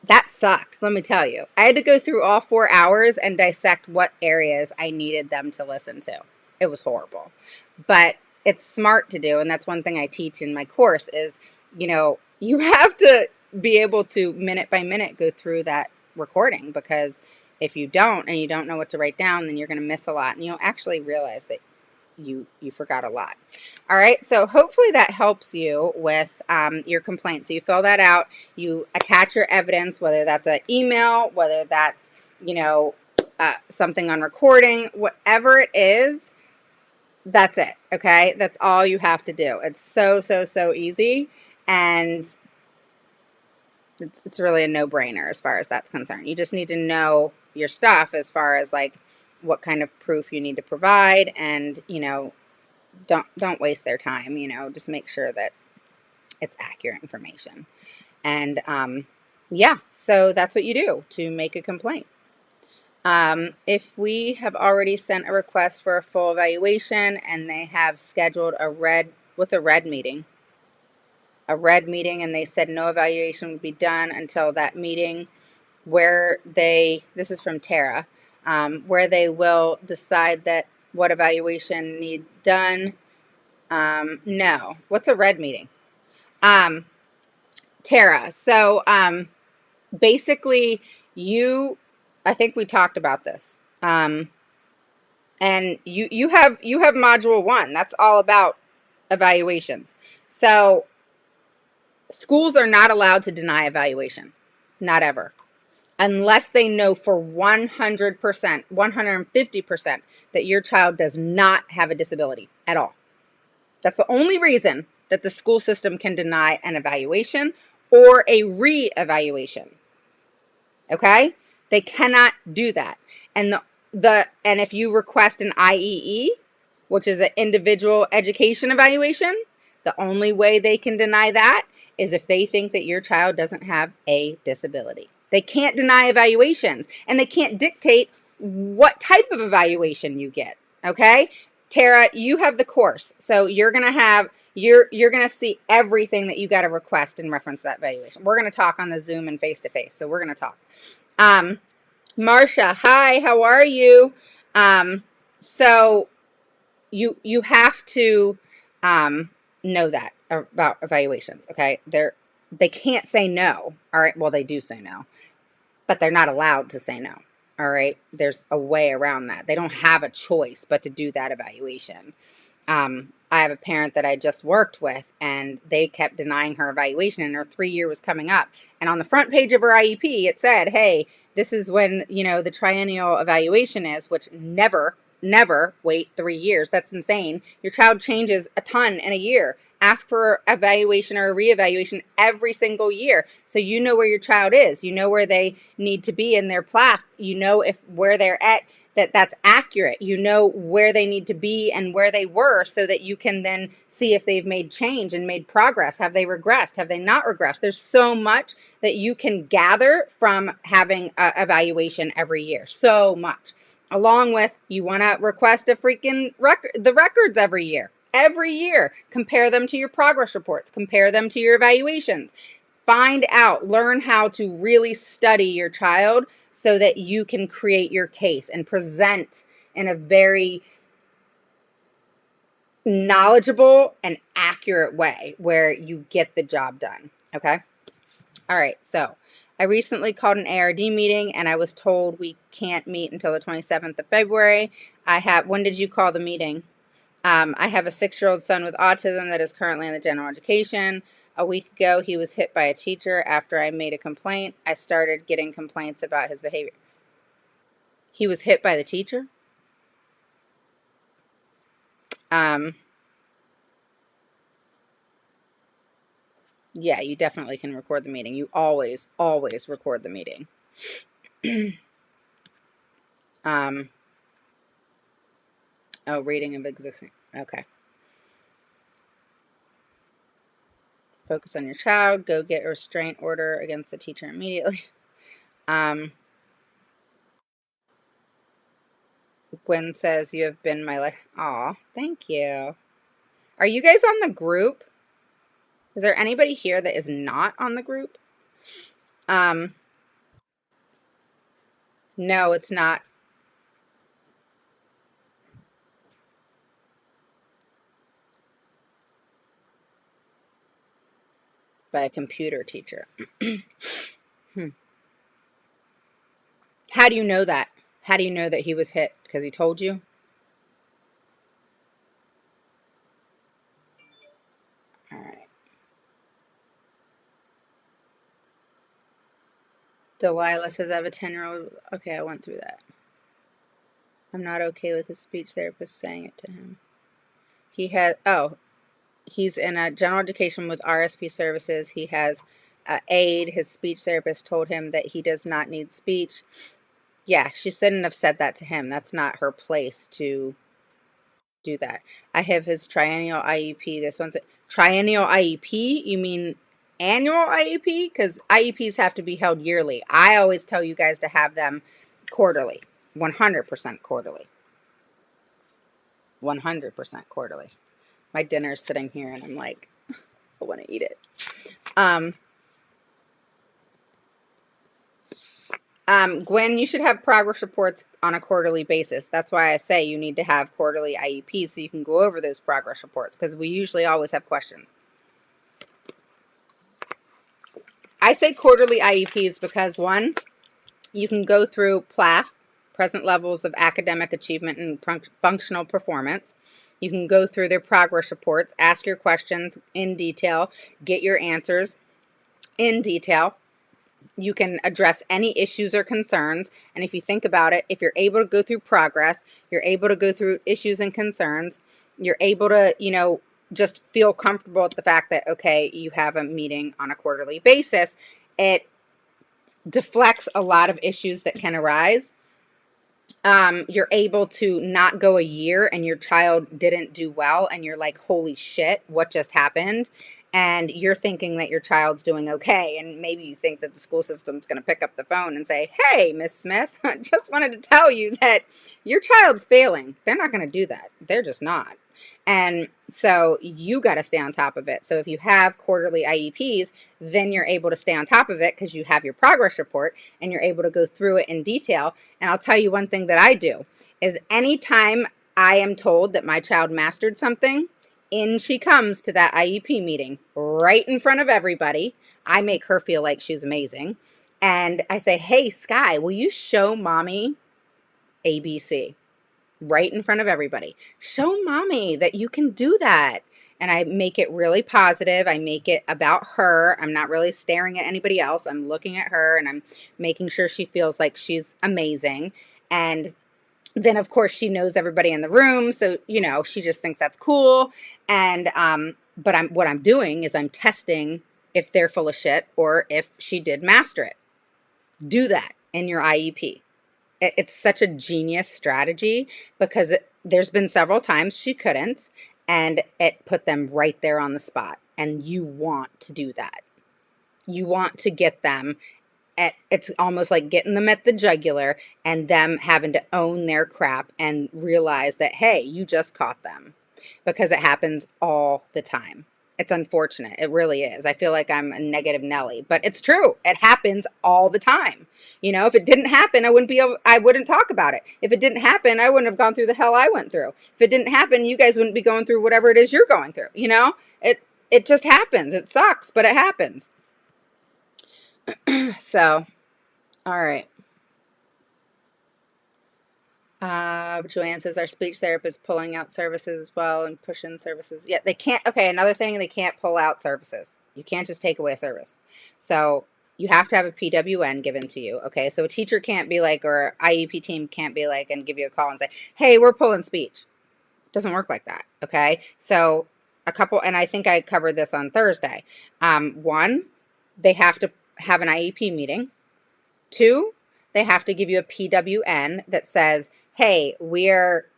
That sucked, let me tell you. I had to go through all 4 hours and dissect what areas I needed them to listen to. It was horrible. But it's smart to do, and that's one thing I teach in my course is, you have to be able to minute by minute go through that recording, because if you don't and you don't know what to write down, then you're going to miss a lot, and you'll actually realize that you forgot a lot. All right, so hopefully that helps you with your complaint. So you fill that out, you attach your evidence, whether that's an email, whether that's something on recording, whatever it is. That's it. Okay, that's all you have to do. It's so easy, and it's really a no-brainer as far as that's concerned. You just need to know your stuff as far as like what kind of proof you need to provide, and don't waste their time. Just make sure that it's accurate information. And yeah, so that's what you do to make a complaint. If we have already sent a request for a full evaluation and they have scheduled what's a red meeting? A red meeting, and they said no evaluation would be done until that meeting, this is from Tara, where they will decide that what evaluation need done. No. What's a red meeting? Tara, so basically I think we talked about this. And you have module 1. That's all about evaluations. So schools are not allowed to deny evaluation. Not ever. Unless they know for 100%, 150% that your child does not have a disability at all. That's the only reason that the school system can deny an evaluation or a re-evaluation. Okay? They cannot do that. And and if you request an IEE, which is an individual education evaluation, the only way they can deny that is if they think that your child doesn't have a disability. They can't deny evaluations, and they can't dictate what type of evaluation you get. Okay? Tara, you have the course, so you're going to see everything that you got to request in reference to that evaluation. We're going to talk on the Zoom and face-to-face, so we're going to talk. Marsha, hi, how are you? So you have to know that about evaluations, okay? They can't say no, all right? Well, they do say no, but they're not allowed to say no, all right? There's a way around that. They don't have a choice but to do that evaluation. I have a parent that I just worked with, and they kept denying her evaluation, and her 3-year was coming up. And on the front page of her IEP, it said, hey, this is when, the triennial evaluation is, which never never wait 3 years. That's insane. Your child changes a ton in a year. Ask for evaluation or reevaluation every single year, so you know where your child is. You know where they need to be in their path. You know if where they're at, that's accurate. You know where they need to be and where they were, so that you can then see if they've made change and made progress. Have they regressed? Have they not regressed? There's so much that you can gather from having an evaluation every year. So much. Along with, you want to request a freaking the records every year. Every year. Compare them to your progress reports. Compare them to your evaluations. Find out, learn how to really study your child so that you can create your case and present in a very knowledgeable and accurate way where you get the job done. Okay? All right, so I recently called an ARD meeting and I was told we can't meet until the 27th of February. When did you call the meeting? I have a 6-year-old son with autism that is currently in the general education. A week ago, he was hit by a teacher after I made a complaint. I started getting complaints about his behavior. He was hit by the teacher? Yeah, you definitely can record the meeting. You always, always record the meeting. Oh, reading of existing. Okay. Focus on your child. Go get a restraint order against the teacher immediately. Gwen says, you have been my life. Aw, thank you. Are you guys on the group? Is there anybody here that is not on the group? No, it's not. By a computer teacher. How do you know that? How do you know that he was hit? Because he told you? All right. Delilah says, I have a 10-year-old. Okay, I went through that. I'm not okay with his speech therapist saying it to him. He's in a general education with RSP services. He has aid. His speech therapist told him that he does not need speech. Yeah, she shouldn't have said that to him. That's not her place to do that. I have his triennial IEP. This one's a triennial IEP. You mean annual IEP? Because IEPs have to be held yearly. I always tell you guys to have them quarterly, 100% quarterly. 100% quarterly. My dinner's sitting here and I'm like, I want to eat it. Gwen, you should have progress reports on a quarterly basis. That's why I say you need to have quarterly IEPs so you can go over those progress reports, because we usually always have questions. I say quarterly IEPs because, one, you can go through PLAF, present levels of academic achievement and functional performance. You can go through their progress reports, ask your questions in detail, get your answers in detail. You can address any issues or concerns. And if you think about it, if you're able to go through progress, you're able to go through issues and concerns, you're able to, just feel comfortable with the fact that, okay, you have a meeting on a quarterly basis. It deflects a lot of issues that can arise. You're able to not go a year and your child didn't do well and you're like, holy shit, what just happened? And you're thinking that your child's doing okay, and maybe you think that the school system's going to pick up the phone and say, hey, Miss Smith, I just wanted to tell you that your child's failing. They're not going to do that. They're just not. And so you got to stay on top of it. So if you have quarterly IEPs, then you're able to stay on top of it because you have your progress report and you're able to go through it in detail. And I'll tell you one thing that I do is anytime I am told that my child mastered something, in she comes to that IEP meeting right in front of everybody. I make her feel like she's amazing. And I say, hey, Sky, will you show mommy ABC? Right in front of everybody. Show mommy that you can do that. And I make it really positive. I make it about her. I'm not really staring at anybody else. I'm looking at her and I'm making sure she feels like she's amazing. And Then of course she knows everybody in the room, so she just thinks that's cool. And but what I'm doing is I'm testing if they're full of shit or if she did master it. Do that in your IEP. It's such a genius strategy because there's been several times she couldn't, and it put them right there on the spot. And you want to do that. You want to get them it's almost like getting them at the jugular and them having to own their crap and realize that, hey, you just caught them, because it happens all the time. It's unfortunate. It really is. I feel like I'm a negative Nelly, but it's true. It happens all the time. If it didn't happen, I wouldn't talk about it. If it didn't happen, I wouldn't have gone through the hell I went through. If it didn't happen, you guys wouldn't be going through whatever it is you're going through. It just happens. It sucks, but it happens. So, all right. Joanne says our speech therapist pulling out services as well and pushing services. Yeah, they can't. Okay, another thing, they can't pull out services. You can't just take away service. So you have to have a PWN given to you. Okay, so a teacher can't be like, or IEP team can't be like, and give you a call and say, hey, we're pulling speech. It doesn't work like that. Okay, so and I think I covered this on Thursday. One, they have to have an IEP meeting. Two, they have to give you a PWN that says, hey, we're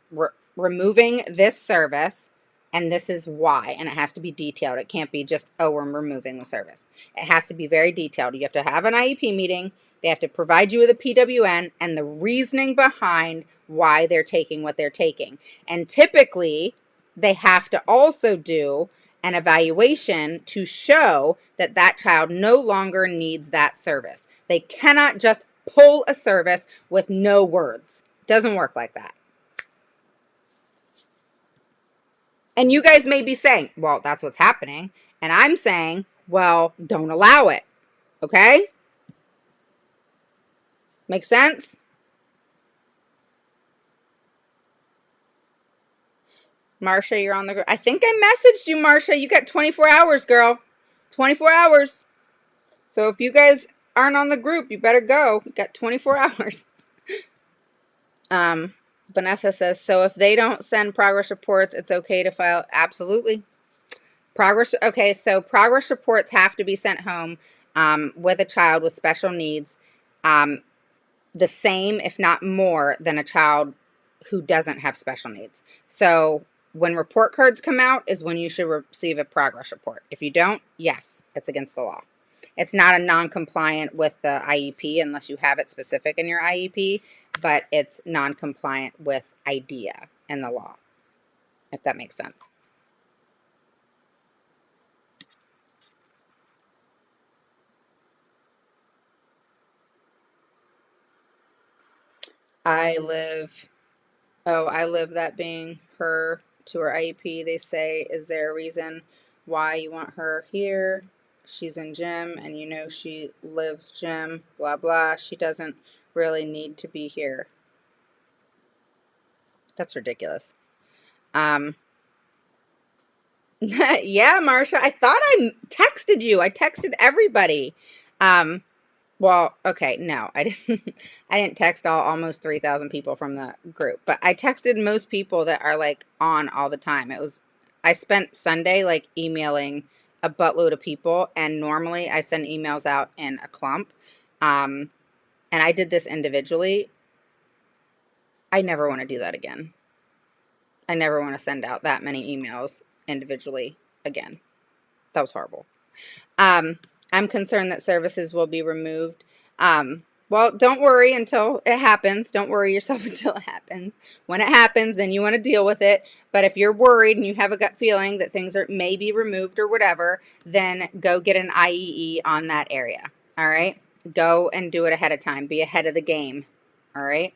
removing this service and this is why. And it has to be detailed. It can't be just, oh, we're removing the service. It has to be very detailed. You have to have an IEP meeting. They have to provide you with a PWN and the reasoning behind why they're taking what they're taking. And typically, they have to also do an evaluation to show that that child no longer needs that service. They cannot just pull a service with no words. It doesn't work like that. And you guys may be saying, well, that's what's happening. And I'm saying, well, don't allow it. Okay? Make sense? Marsha, you're on the group. I think I messaged you, Marsha. You got 24 hours, girl. 24 hours. So if you guys aren't on the group, you better go. You got 24 hours. Vanessa says, so if they don't send progress reports, it's okay to file? Absolutely. Okay, so progress reports have to be sent home with a child with special needs, the same, if not more, than a child who doesn't have special needs. So when report cards come out is when you should receive a progress report. If you don't, yes, it's against the law. It's not a non-compliant with the IEP unless you have it specific in your IEP, but it's non-compliant with IDEA and the law, if that makes sense. I live that being her to her IEP. They say, is there a reason why you want her here? She's in gym and she lives gym, blah, blah. She doesn't really need to be here. That's ridiculous. Yeah, Marsha, I thought I texted you. I texted everybody. Well, okay, no, I didn't. I didn't text almost 3,000 people from the group, but I texted most people that are like on all the time. I spent Sunday like emailing a buttload of people, and normally I send emails out in a clump. And I did this individually. I never want to do that again. I never want to send out that many emails individually again. That was horrible. I'm concerned that services will be removed. Well, don't worry until it happens. Don't worry yourself until it happens. When it happens, then you want to deal with it. But if you're worried and you have a gut feeling that things may be removed or whatever, then go get an IEE on that area. All right? Go and do it ahead of time. Be ahead of the game. All right?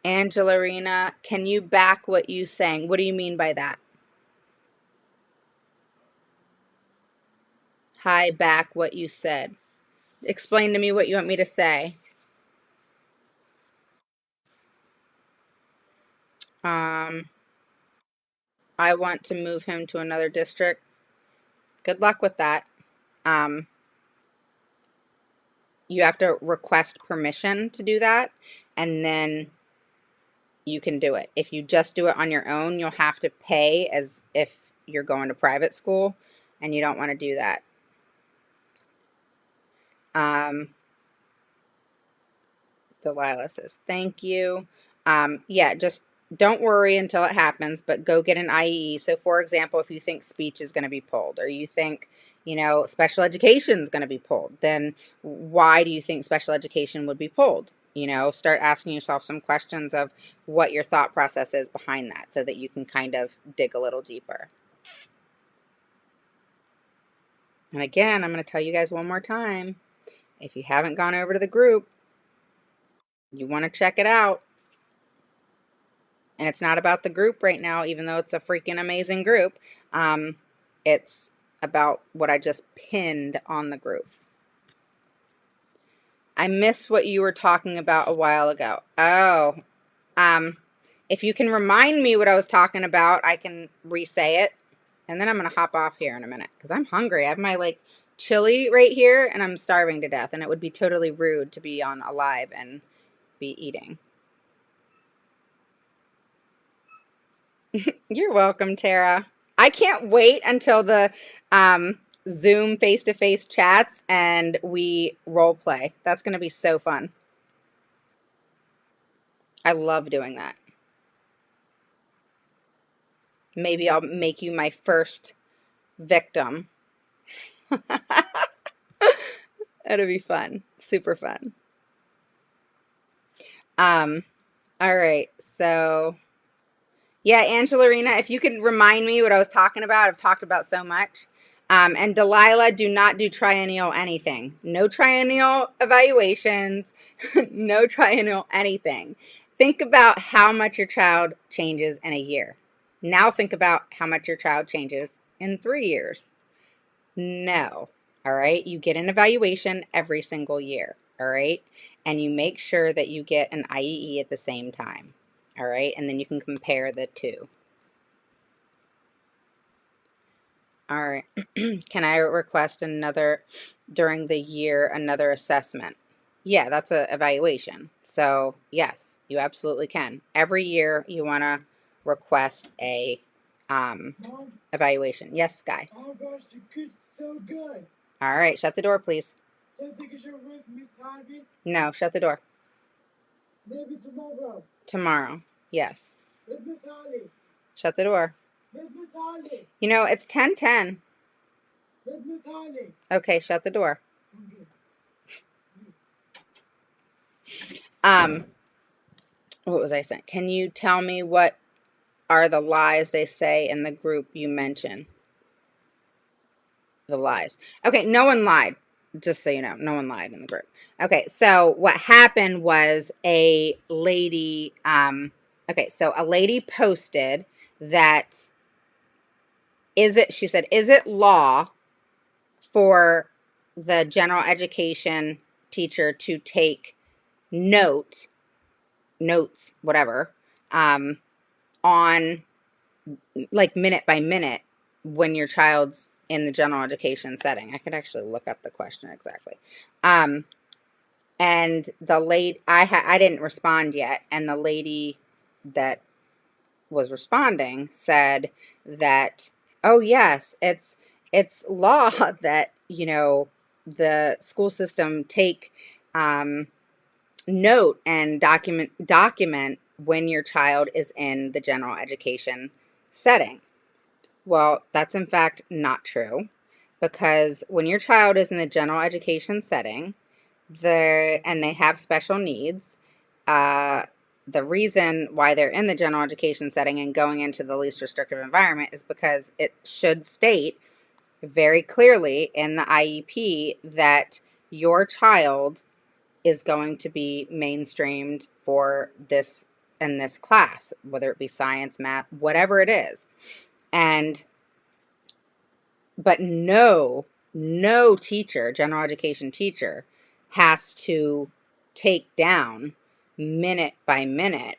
Angela Rena, can you back what you sang? What do you mean by that? Hi, back what you said. Explain to me what you want me to say. I want to move him to another district. Good luck with that. Um, You have to request permission to do that, and then you can do it. If you just do it on your own, you'll have to pay as if you're going to private school, and you don't want to do that. Um, Delilah says, thank you. Yeah, just don't worry until it happens, but go get an IEE. So, for example, if you think speech is going to be pulled, or you think, special education is going to be pulled, then why do you think special education would be pulled? Start asking yourself some questions of what your thought process is behind that so that you can kind of dig a little deeper. And again, I'm going to tell you guys one more time. If you haven't gone over to the group, you want to check it out. And it's not about the group right now, even though it's a freaking amazing group. It's about what I just pinned on the group. I missed what you were talking about a while ago. Oh, if you can remind me what I was talking about, I can re-say it. And then I'm going to hop off here in a minute because I'm hungry. I have my chili right here and I'm starving to death. And it would be totally rude to be on a live and be eating. You're welcome, Tara. I can't wait until the Zoom face-to-face chats and we role play. That's going to be so fun. I love doing that. Maybe I'll make you my first victim. It'll be fun. Super fun. All right. So, yeah, Angelarina, if you can remind me what I was talking about. I've talked about so much. And Delilah, do not do triennial anything. No triennial evaluations, no triennial anything. Think about how much your child changes in a year. Now think about how much your child changes in 3 years. No. All right. You get an evaluation every single year. All right. And you make sure that you get an IEE at the same time. All right. And then you can compare the two. All right. Can I request during the year, another assessment? Yeah, that's an evaluation. So, yes, you absolutely can. Every year you want to request a evaluation. Yes, Sky. Oh gosh, the kid's so good. All right, shut the door, please. No, shut the door. Maybe tomorrow. Tomorrow, yes. Shut the door. It's 10:10. Okay, shut the door. What was I saying? Can you tell me what are the lies they say in the group you mentioned? The lies. Okay, no one lied. Just so you know, no one lied in the group. Okay, so what happened was a lady, so a lady posted that she said, is it law for the general education teacher to take notes, whatever, on minute by minute when your child's in the general education setting? I could actually look up the question exactly. And the lady, I didn't respond yet, and the lady that was responding said that, oh yes, it's law that the school system take note and document when your child is in the general education setting. Well, that's in fact not true, because when your child is in the general education setting, and they have special needs, the reason why they're in the general education setting and going into the least restrictive environment is because it should state very clearly in the IEP that your child is going to be mainstreamed for this and this class, whether it be science, math, whatever it is. But no teacher, general education teacher, has to take down minute by minute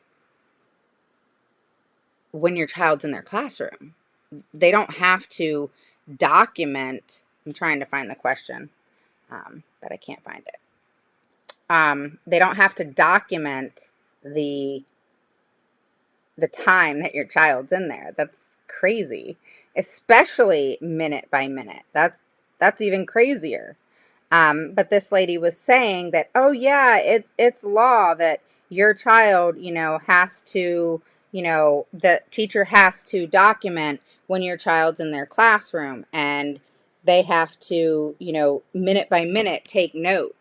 when your child's in their classroom. They don't have to document. I'm trying to find the question, but I can't find it. They don't have to document the the time that your child's in there. That's crazy, especially minute by minute. That's even crazier. But this lady was saying that, oh yeah, it's law that your child, has to, the teacher has to document when your child's in their classroom, and they have to, minute by minute take note.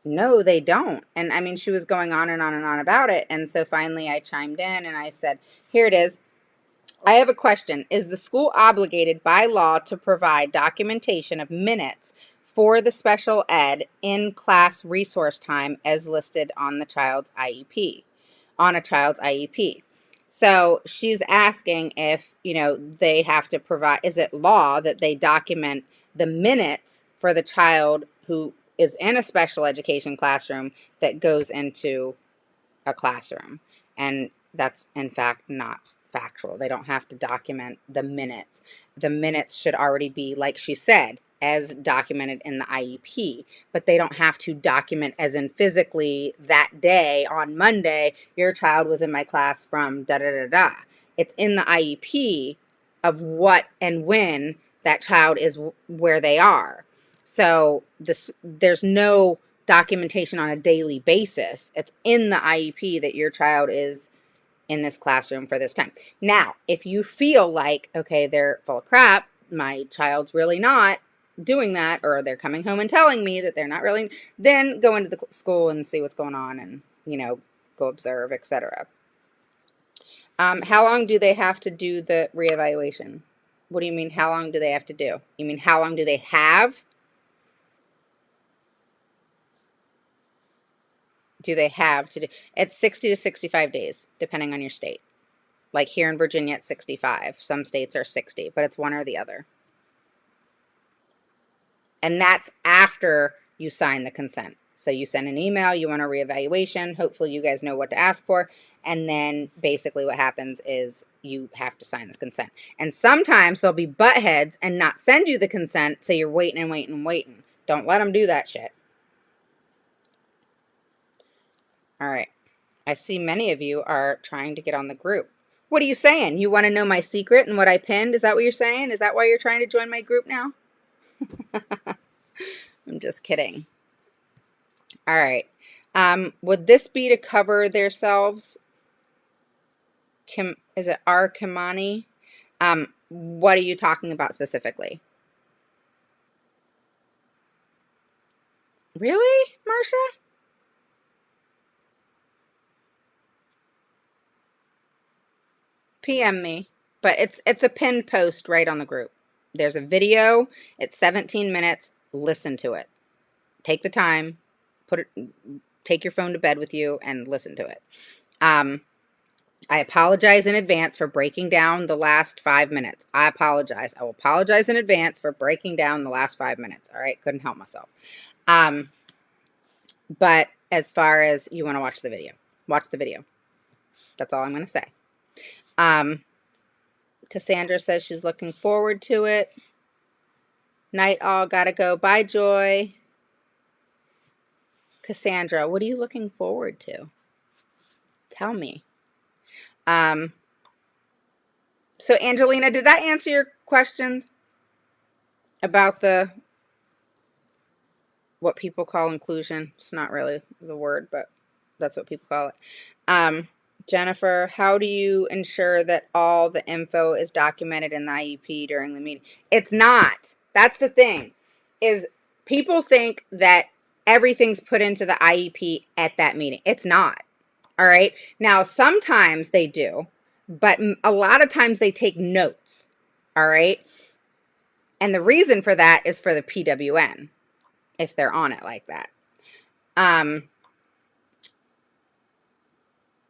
No, they don't. And I mean, she was going on and on and on about it. And so finally I chimed in and I said, here it is. I have a question. Is the school obligated by law to provide documentation of minutes for the special ed in class resource time as listed on the child's IEP, on a child's IEP? So she's asking if, they have to provide, is it law that they document the minutes for the child who is in a special education classroom that goes into a classroom? And that's in fact not factual. They don't have to document the minutes. The minutes should already be, like she said, as documented in the IEP, but they don't have to document as in physically that day on Monday, your child was in my class from da da da da. It's in the IEP of what and when that child is where they are. So there's no documentation on a daily basis. It's in the IEP that your child is in this classroom for this time. Now, if you feel like, okay, they're full of crap, my child's really not doing that, or they're coming home and telling me that they're not really, then go into the school and see what's going on and, go observe, etc. How long do they have to do the reevaluation? What do you mean, how long do they have to do? You mean, how long do they have? Do they have to do? It's 60 to 65 days, depending on your state. Like here in Virginia, it's 65. Some states are 60, but it's one or the other. And that's after you sign the consent. So you send an email, you want a reevaluation. Hopefully you guys know what to ask for. And then basically what happens is you have to sign the consent. And sometimes they'll be butt heads and not send you the consent, so you're waiting and waiting and waiting. Don't let them do that shit. All right. I see many of you are trying to get on the group. What are you saying? You want to know my secret and what I pinned? Is that what you're saying? Is that why you're trying to join my group now? I'm just kidding. All right. Would this be to cover themselves? Is it R. Kimani? What are you talking about specifically? Really, Marcia? PM me. But it's a pinned post right on the group. There's a video. It's 17 minutes. Listen to it. Take the time. Take your phone to bed with you and listen to it. I apologize in advance for breaking down the last 5 minutes. I apologize. I will apologize in advance for breaking down the last 5 minutes. All right, couldn't help myself. But as far as you want to watch the video, watch the video. That's all I'm going to say. Cassandra says she's looking forward to it. Night all, gotta go. Bye, Joy. Cassandra, what are you looking forward to? Tell me. So Angelina, did that answer your questions about what people call inclusion? It's not really the word, but that's what people call it. Jennifer, how do you ensure that all the info is documented in the IEP during the meeting? It's not. That's the thing, is people think that everything's put into the IEP at that meeting. It's not. All right. Now, sometimes they do, but a lot of times they take notes. All right. And the reason for that is for the PWN, if they're on it like that.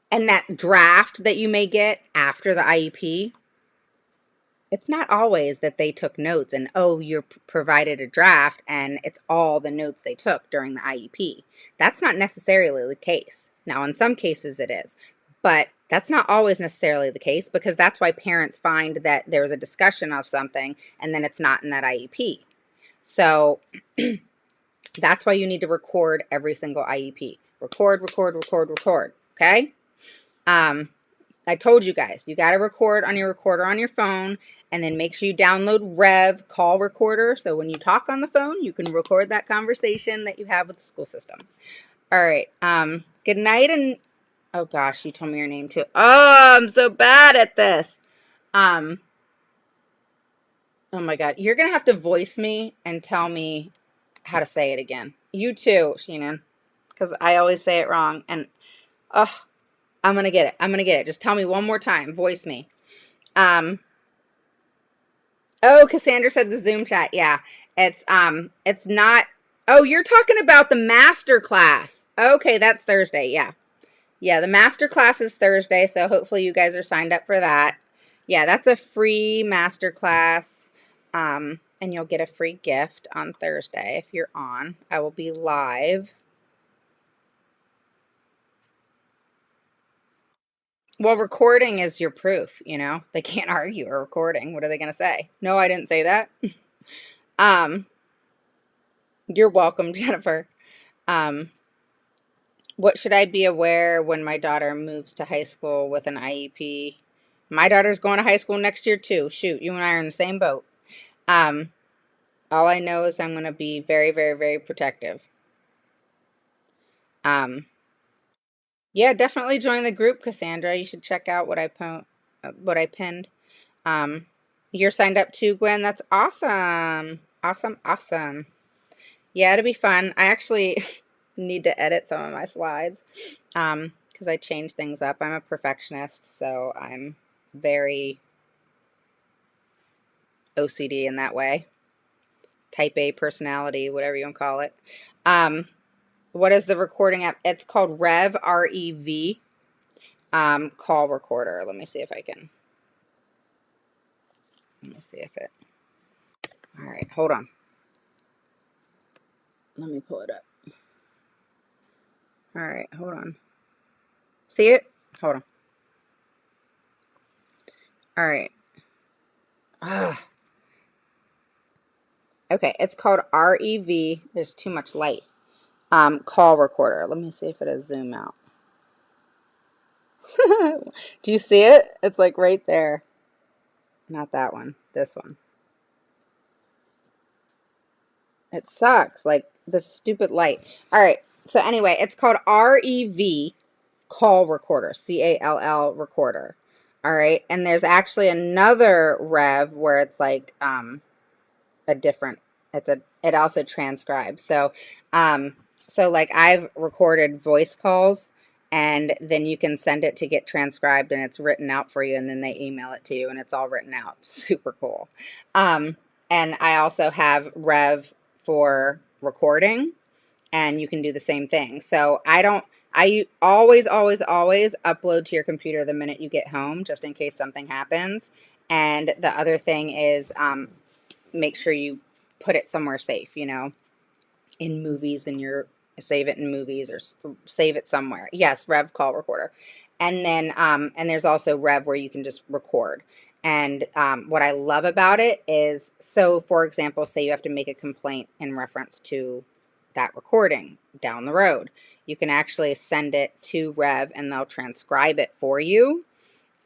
And that draft that you may get after the IEP, it's not always that they took notes and, oh, you're provided a draft and it's all the notes they took during the IEP. That's not necessarily the case. Now, in some cases it is, but that's not always necessarily the case, because that's why parents find that there's a discussion of something and then it's not in that IEP. So That's why you need to record every single IEP. Record, record, record, record. Okay? I told you guys, you got to record on your recorder on your phone, and then make sure you download Rev Call Recorder, so when you talk on the phone, you can record that conversation that you have with the school system. All right. Good night, and oh gosh, you told me your name too. Oh, I'm so bad at this. Oh my God, you're gonna have to voice me and tell me how to say it again. You too, Sheenan, because I always say it wrong, and oh, I'm gonna get it. I'm gonna get it. Just tell me one more time. Voice me. Um. Oh, Cassandra said the Zoom chat. Yeah, it's not. Oh, you're talking about the master class. Okay, that's Thursday. Yeah, yeah. The master class is Thursday, so hopefully you guys are signed up for that. Yeah, that's a free master class. And you'll get a free gift on Thursday if you're on. I will be live. Well, recording is your proof, you know. They can't argue a recording. What are they going to say? No, I didn't say that. um, you're welcome, Jennifer. Um, what should I be aware when my daughter moves to high school with an IEP? My daughter's going to high school next year too. Shoot, you and I are in the same boat. Um, all I know is I'm going to be very, very, very protective. Um, yeah, definitely join the group, Cassandra. You should check out what I pinned. You're signed up too, Gwen. That's awesome. Awesome, awesome. Yeah, it'll be fun. I actually need to edit some of my slides because I change things up. I'm a perfectionist, so I'm very OCD in that way. Type A personality, whatever you want to call it. What is the recording app? It's called Rev, R-E-V, call recorder. Let me see if it. All right, hold on. Let me pull it up. All right, hold on. See it? Hold on. All right. Okay, it's called REV. There's too much light. Call recorder. Let me see if it'll zoom out. Do you see it? It's like right there. Not that one. This one. It sucks. Like the stupid light. All right. So anyway, it's called REV call recorder. CALL recorder. All right. And there's actually another rev where it's like a different, it also transcribes. So like I've recorded voice calls, and then you can send it to get transcribed, and it's written out for you, and then they email it to you, and it's all written out. Super cool. And I also have Rev for recording, and you can do the same thing. So I always, always, always upload to your computer the minute you get home, just in case something happens. And the other thing is, make sure you put it somewhere safe, you know, in movies, and save it in movies, or save it somewhere. Yes, Rev call recorder. And then and there's also Rev where you can just record. And what I love about it is, so for example, say you have to make a complaint in reference to that recording down the road, you can actually send it to Rev and they'll transcribe it for you.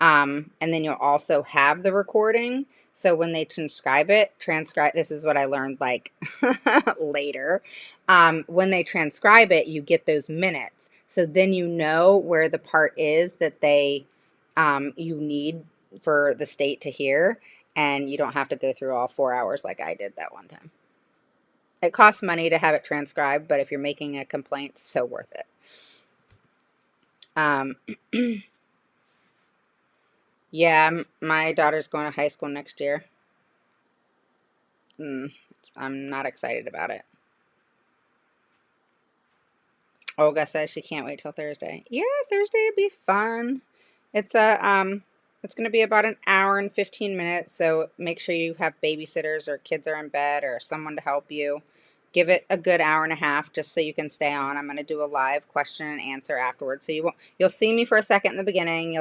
And then you'll also have the recording. So when they transcribe, this is what I learned like later. When they transcribe it, you get those minutes. So then you know where the part is that you need for the state to hear, and you don't have to go through all 4 hours like I did that one time. It costs money to have it transcribed, but if you're making a complaint, so worth it. Yeah, my daughter's going to high school next year. I'm not excited about it. Olga says she can't wait till Thursday. Yeah, Thursday would be fun. It's going to be about an hour and 15 minutes, so make sure you have babysitters or kids are in bed or someone to help you. Give it a good hour and a half just so you can stay on. I'm going to do a live question and answer afterwards. So you'll see me for a second in the beginning,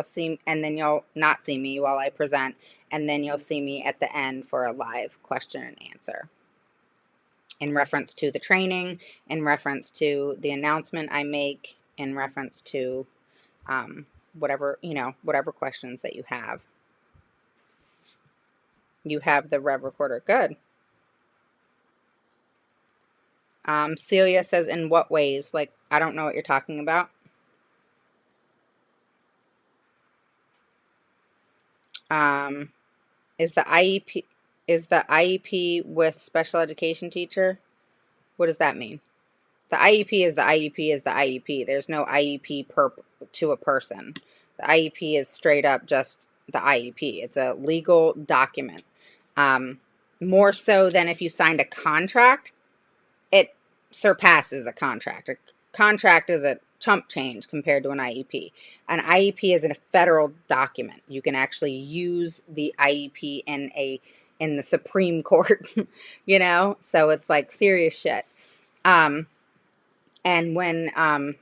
and then you'll not see me while I present, and then you'll see me at the end for a live question and answer. in reference to the training, in reference to the announcement I make, in reference to whatever, whatever questions that you have. You have the Rev Recorder. Good. Celia says, in what ways? Like, I don't know what you're talking about. Is the IEP with special education teacher? What does that mean? The IEP is the IEP is the IEP. There's no IEP to a person. The IEP is straight up just the IEP. It's a legal document. More so than if you signed a contract, it surpasses a contract. A contract is a chump change compared to an IEP. An IEP is a federal document. You can actually use the IEP in the Supreme Court, so it's like serious shit. And when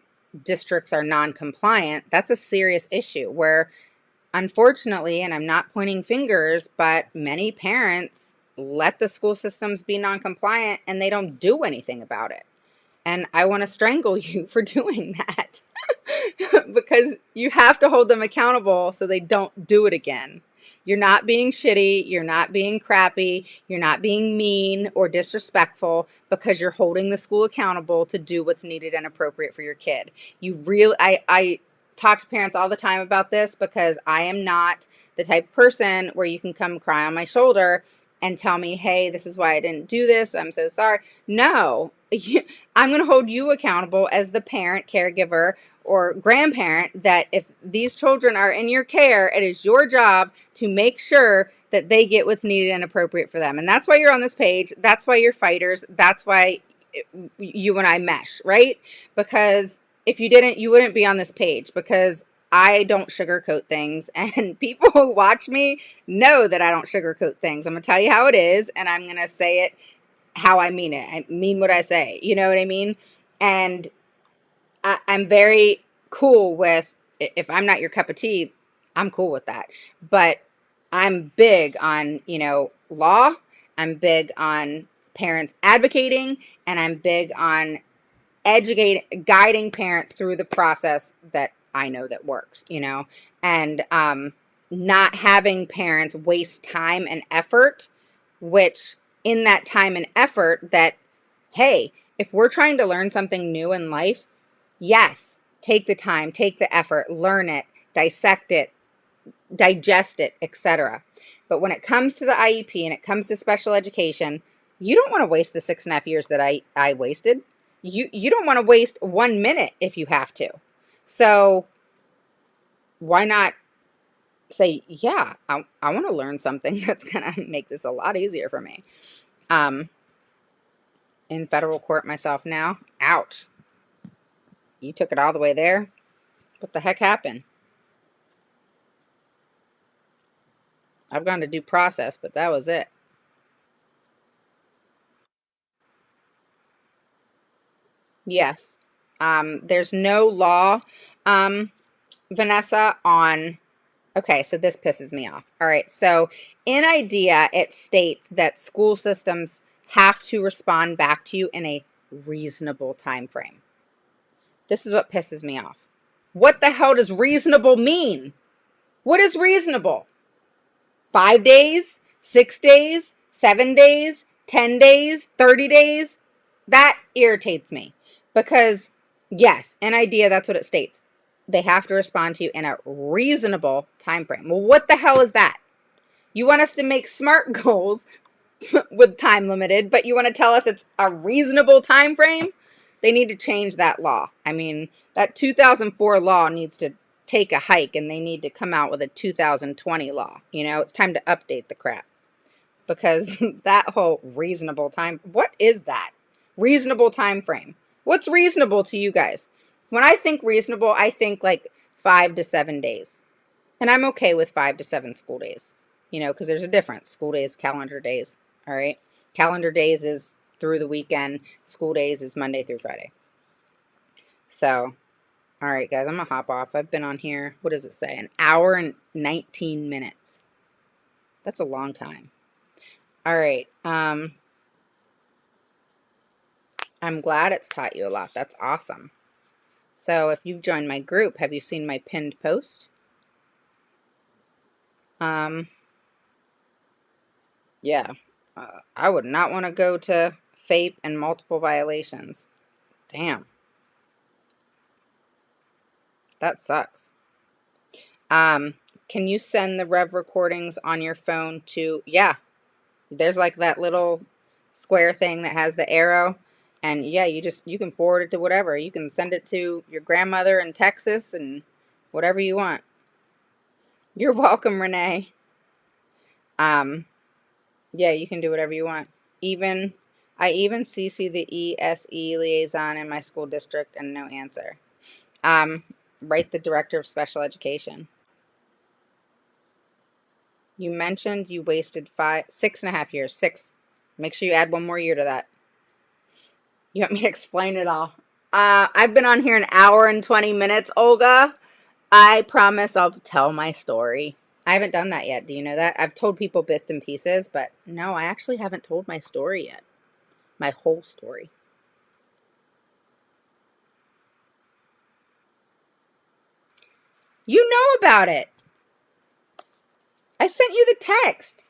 districts are non-compliant, that's a serious issue where, unfortunately, and I'm not pointing fingers, but many parents let the school systems be non-compliant and they don't do anything about it. And I want to strangle you for doing that because you have to hold them accountable so they don't do it again. You're not being shitty, you're not being crappy, you're not being mean or disrespectful because you're holding the school accountable to do what's needed and appropriate for your kid. I talk to parents all the time about this because I am not the type of person where you can come cry on my shoulder and tell me, hey, this is why I didn't do this, I'm so sorry. No, I'm going to hold you accountable as the parent, caregiver, or grandparent that if these children are in your care, it is your job to make sure that they get what's needed and appropriate for them. And that's why you're on this page. That's why you're fighters. That's why you and I mesh, right? Because if you didn't, you wouldn't be on this page, because I don't sugarcoat things, and people who watch me know that I don't sugarcoat things. I'm going to tell you how it is, and I'm going to say it how I mean it. I mean what I say. You know what I mean? And I'm very cool with, if I'm not your cup of tea, I'm cool with that. But I'm big on, law. I'm big on parents advocating, and I'm big on guiding parents through the process that I know that works, and not having parents waste time and effort, which in that time and effort that, hey, if we're trying to learn something new in life, yes, take the time, take the effort, learn it, dissect it, digest it, etc. But when it comes to the IEP and it comes to special education, you don't want to waste the 6.5 years that I wasted. You don't want to waste 1 minute if you have to. So why not say, yeah, I want to learn something that's going to make this a lot easier for me. In federal court myself now. Ouch. You took it all the way there? What the heck happened? I've gone to due process, but that was it. Yes. There's no law, Vanessa, on... Okay, so this pisses me off. All right, so in IDEA, it states that school systems have to respond back to you in a reasonable time frame. This is what pisses me off. What the hell does reasonable mean? What is reasonable? 5 days? 6 days? 7 days? 10 days? 30 days? That irritates me because, yes, in IDEA, that's what it states. They have to respond to you in a reasonable time frame. Well, what the hell is that? You want us to make SMART goals with time limited, but you want to tell us it's a reasonable time frame? They need to change that law. I mean, that 2004 law needs to take a hike, and they need to come out with a 2020 law. It's time to update the crap, because that whole reasonable time, what is that? Reasonable time frame. What's reasonable to you guys? When I think reasonable, I think like 5 to 7 days. And I'm okay with 5 to 7 school days, because there's a difference. School days, calendar days, all right? Calendar days is through the weekend. School days is Monday through Friday. So, all right, guys, I'm going to hop off. I've been on here, what does it say? An hour and 19 minutes. That's a long time. All right. I'm glad it's taught you a lot. That's awesome. So if you've joined my group, have you seen my pinned post? Um, yeah. I would not want to go to FAPE and multiple violations. Damn, that sucks. Um, can you send the rev recordings on your phone to, yeah, there's like that little square thing that has the arrow. And yeah, you can forward it to whatever. You can send it to your grandmother in Texas and whatever you want. You're welcome, Renee. Um, yeah, you can do whatever you want. Even I even CC the ESE liaison in my school district and no answer. Write the director of special education. You mentioned you wasted 6.5 years. Six. Make sure you add one more year to that. You want me to explain it all? I've been on here an hour and 20 minutes, Olga. I promise I'll tell my story. I haven't done that yet. Do you know that? I've told people bits and pieces, but no, I actually haven't told my story yet. My whole story. You know about it. I sent you the text.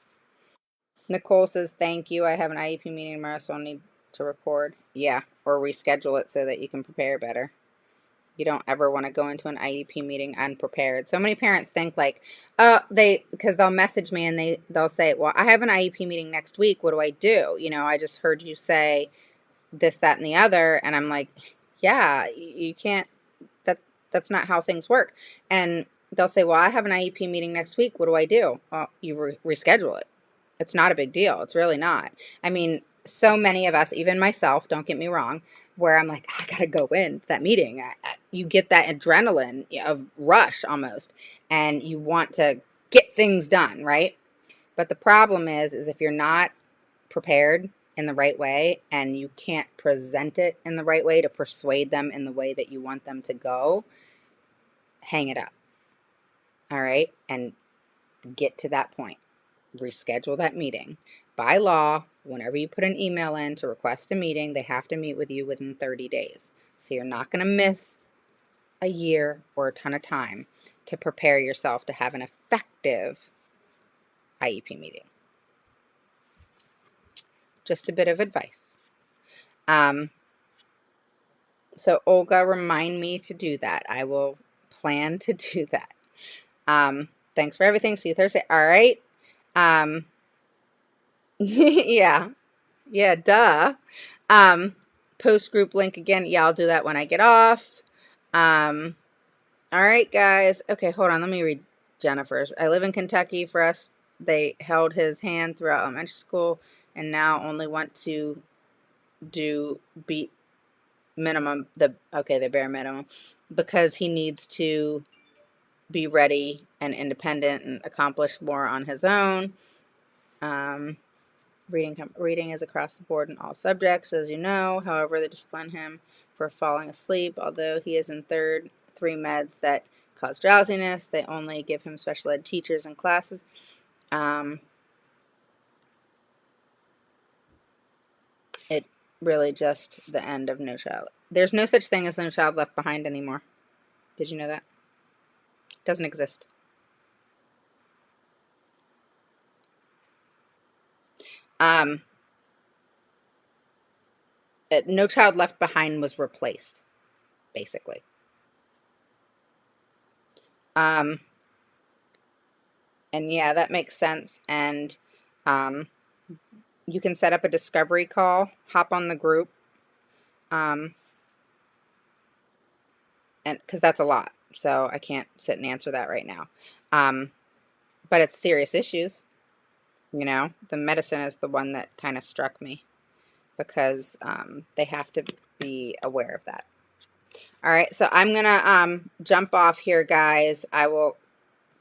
Nicole says, thank you. I have an IEP meeting tomorrow, so I'll need to record. Yeah, or reschedule it so that you can prepare better. You don't ever want to go into an IEP meeting unprepared. So many parents think like, because they'll message me and they'll say, well, I have an IEP meeting next week. What do I do? I just heard you say this, that, and the other. And I'm like, yeah, you can't, that's not how things work. And they'll say, well, I have an IEP meeting next week. What do I do? Well, you reschedule it. It's not a big deal. It's really not. I mean, so many of us, even myself, don't get me wrong, where I'm like, I gotta go in that meeting. You get that adrenaline of rush almost, and you want to get things done, right? But the problem is if you're not prepared in the right way and you can't present it in the right way to persuade them in the way that you want them to go, hang it up. All right? And get to that point. Reschedule that meeting. By law, whenever you put an email in to request a meeting, they have to meet with you within 30 days. So you're not going to miss a year or a ton of time to prepare yourself to have an effective IEP meeting. Just a bit of advice. So Olga, remind me to do that. I will plan to do that. Thanks for everything. See you Thursday. All right. Yeah. Yeah, duh. Post group link again. Yeah, I'll do that when I get off. All right, guys. Okay, hold on. Let me read Jennifer's. I live in Kentucky. For us, they held his hand throughout elementary school and now only want to do beat minimum, the bare minimum, because he needs to be ready and independent and accomplish more on his own. Reading is across the board in all subjects, as you know. However, they discipline him for falling asleep. Although he is in three meds that cause drowsiness, they only give him special ed teachers and classes. It really just the end of No Child. There's no such thing as No Child Left Behind anymore. Did you know that? It doesn't exist. No Child Left Behind was replaced, basically. And yeah, that makes sense. And you can set up a discovery call, hop on the group, and because that's a lot, so I can't sit and answer that right now. But it's serious issues. The medicine is the one that kind of struck me because they have to be aware of that. All right, so I'm gonna jump off here, guys. I will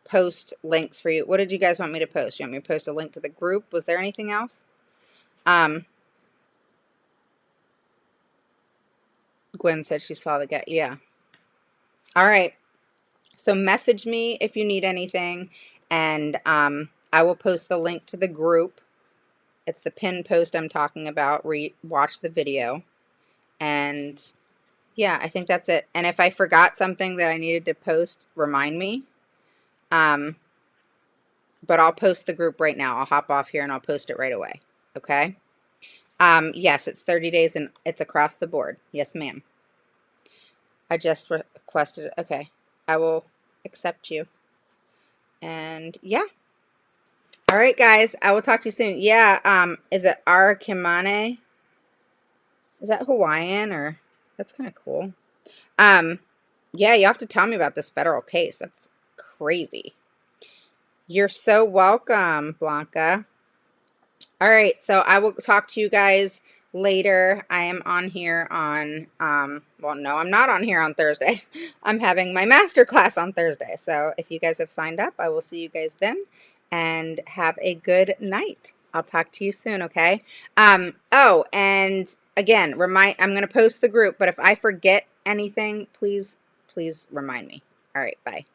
post links for you. What did you guys want me to post? You want me to post a link to the group? Was there anything else? Gwen said she saw the guy. Yeah. All right. So message me if you need anything, and I will post the link to the group. It's the pin post I'm talking about. Watch the video. And yeah, I think that's it. And if I forgot something that I needed to post, remind me. Um, but I'll post the group right now. I'll hop off here and I'll post it right away. Okay? Yes, it's 30 days and it's across the board. Yes, ma'am. I just requested it. Okay. I will accept you. And yeah. All right, guys. I will talk to you soon. Yeah, is it Arakimane? Is that Hawaiian or that's kind of cool. Um, yeah, you have to tell me about this federal case. That's crazy. You're so welcome, Blanca. All right, so I will talk to you guys later. I am on here on, well, no, I'm not on here on Thursday. I'm having my master class on Thursday. So if you guys have signed up, I will see you guys then and have a good night. I'll talk to you soon, okay? Oh, and again, I'm going to post the group, but if I forget anything, please remind me. All right, bye.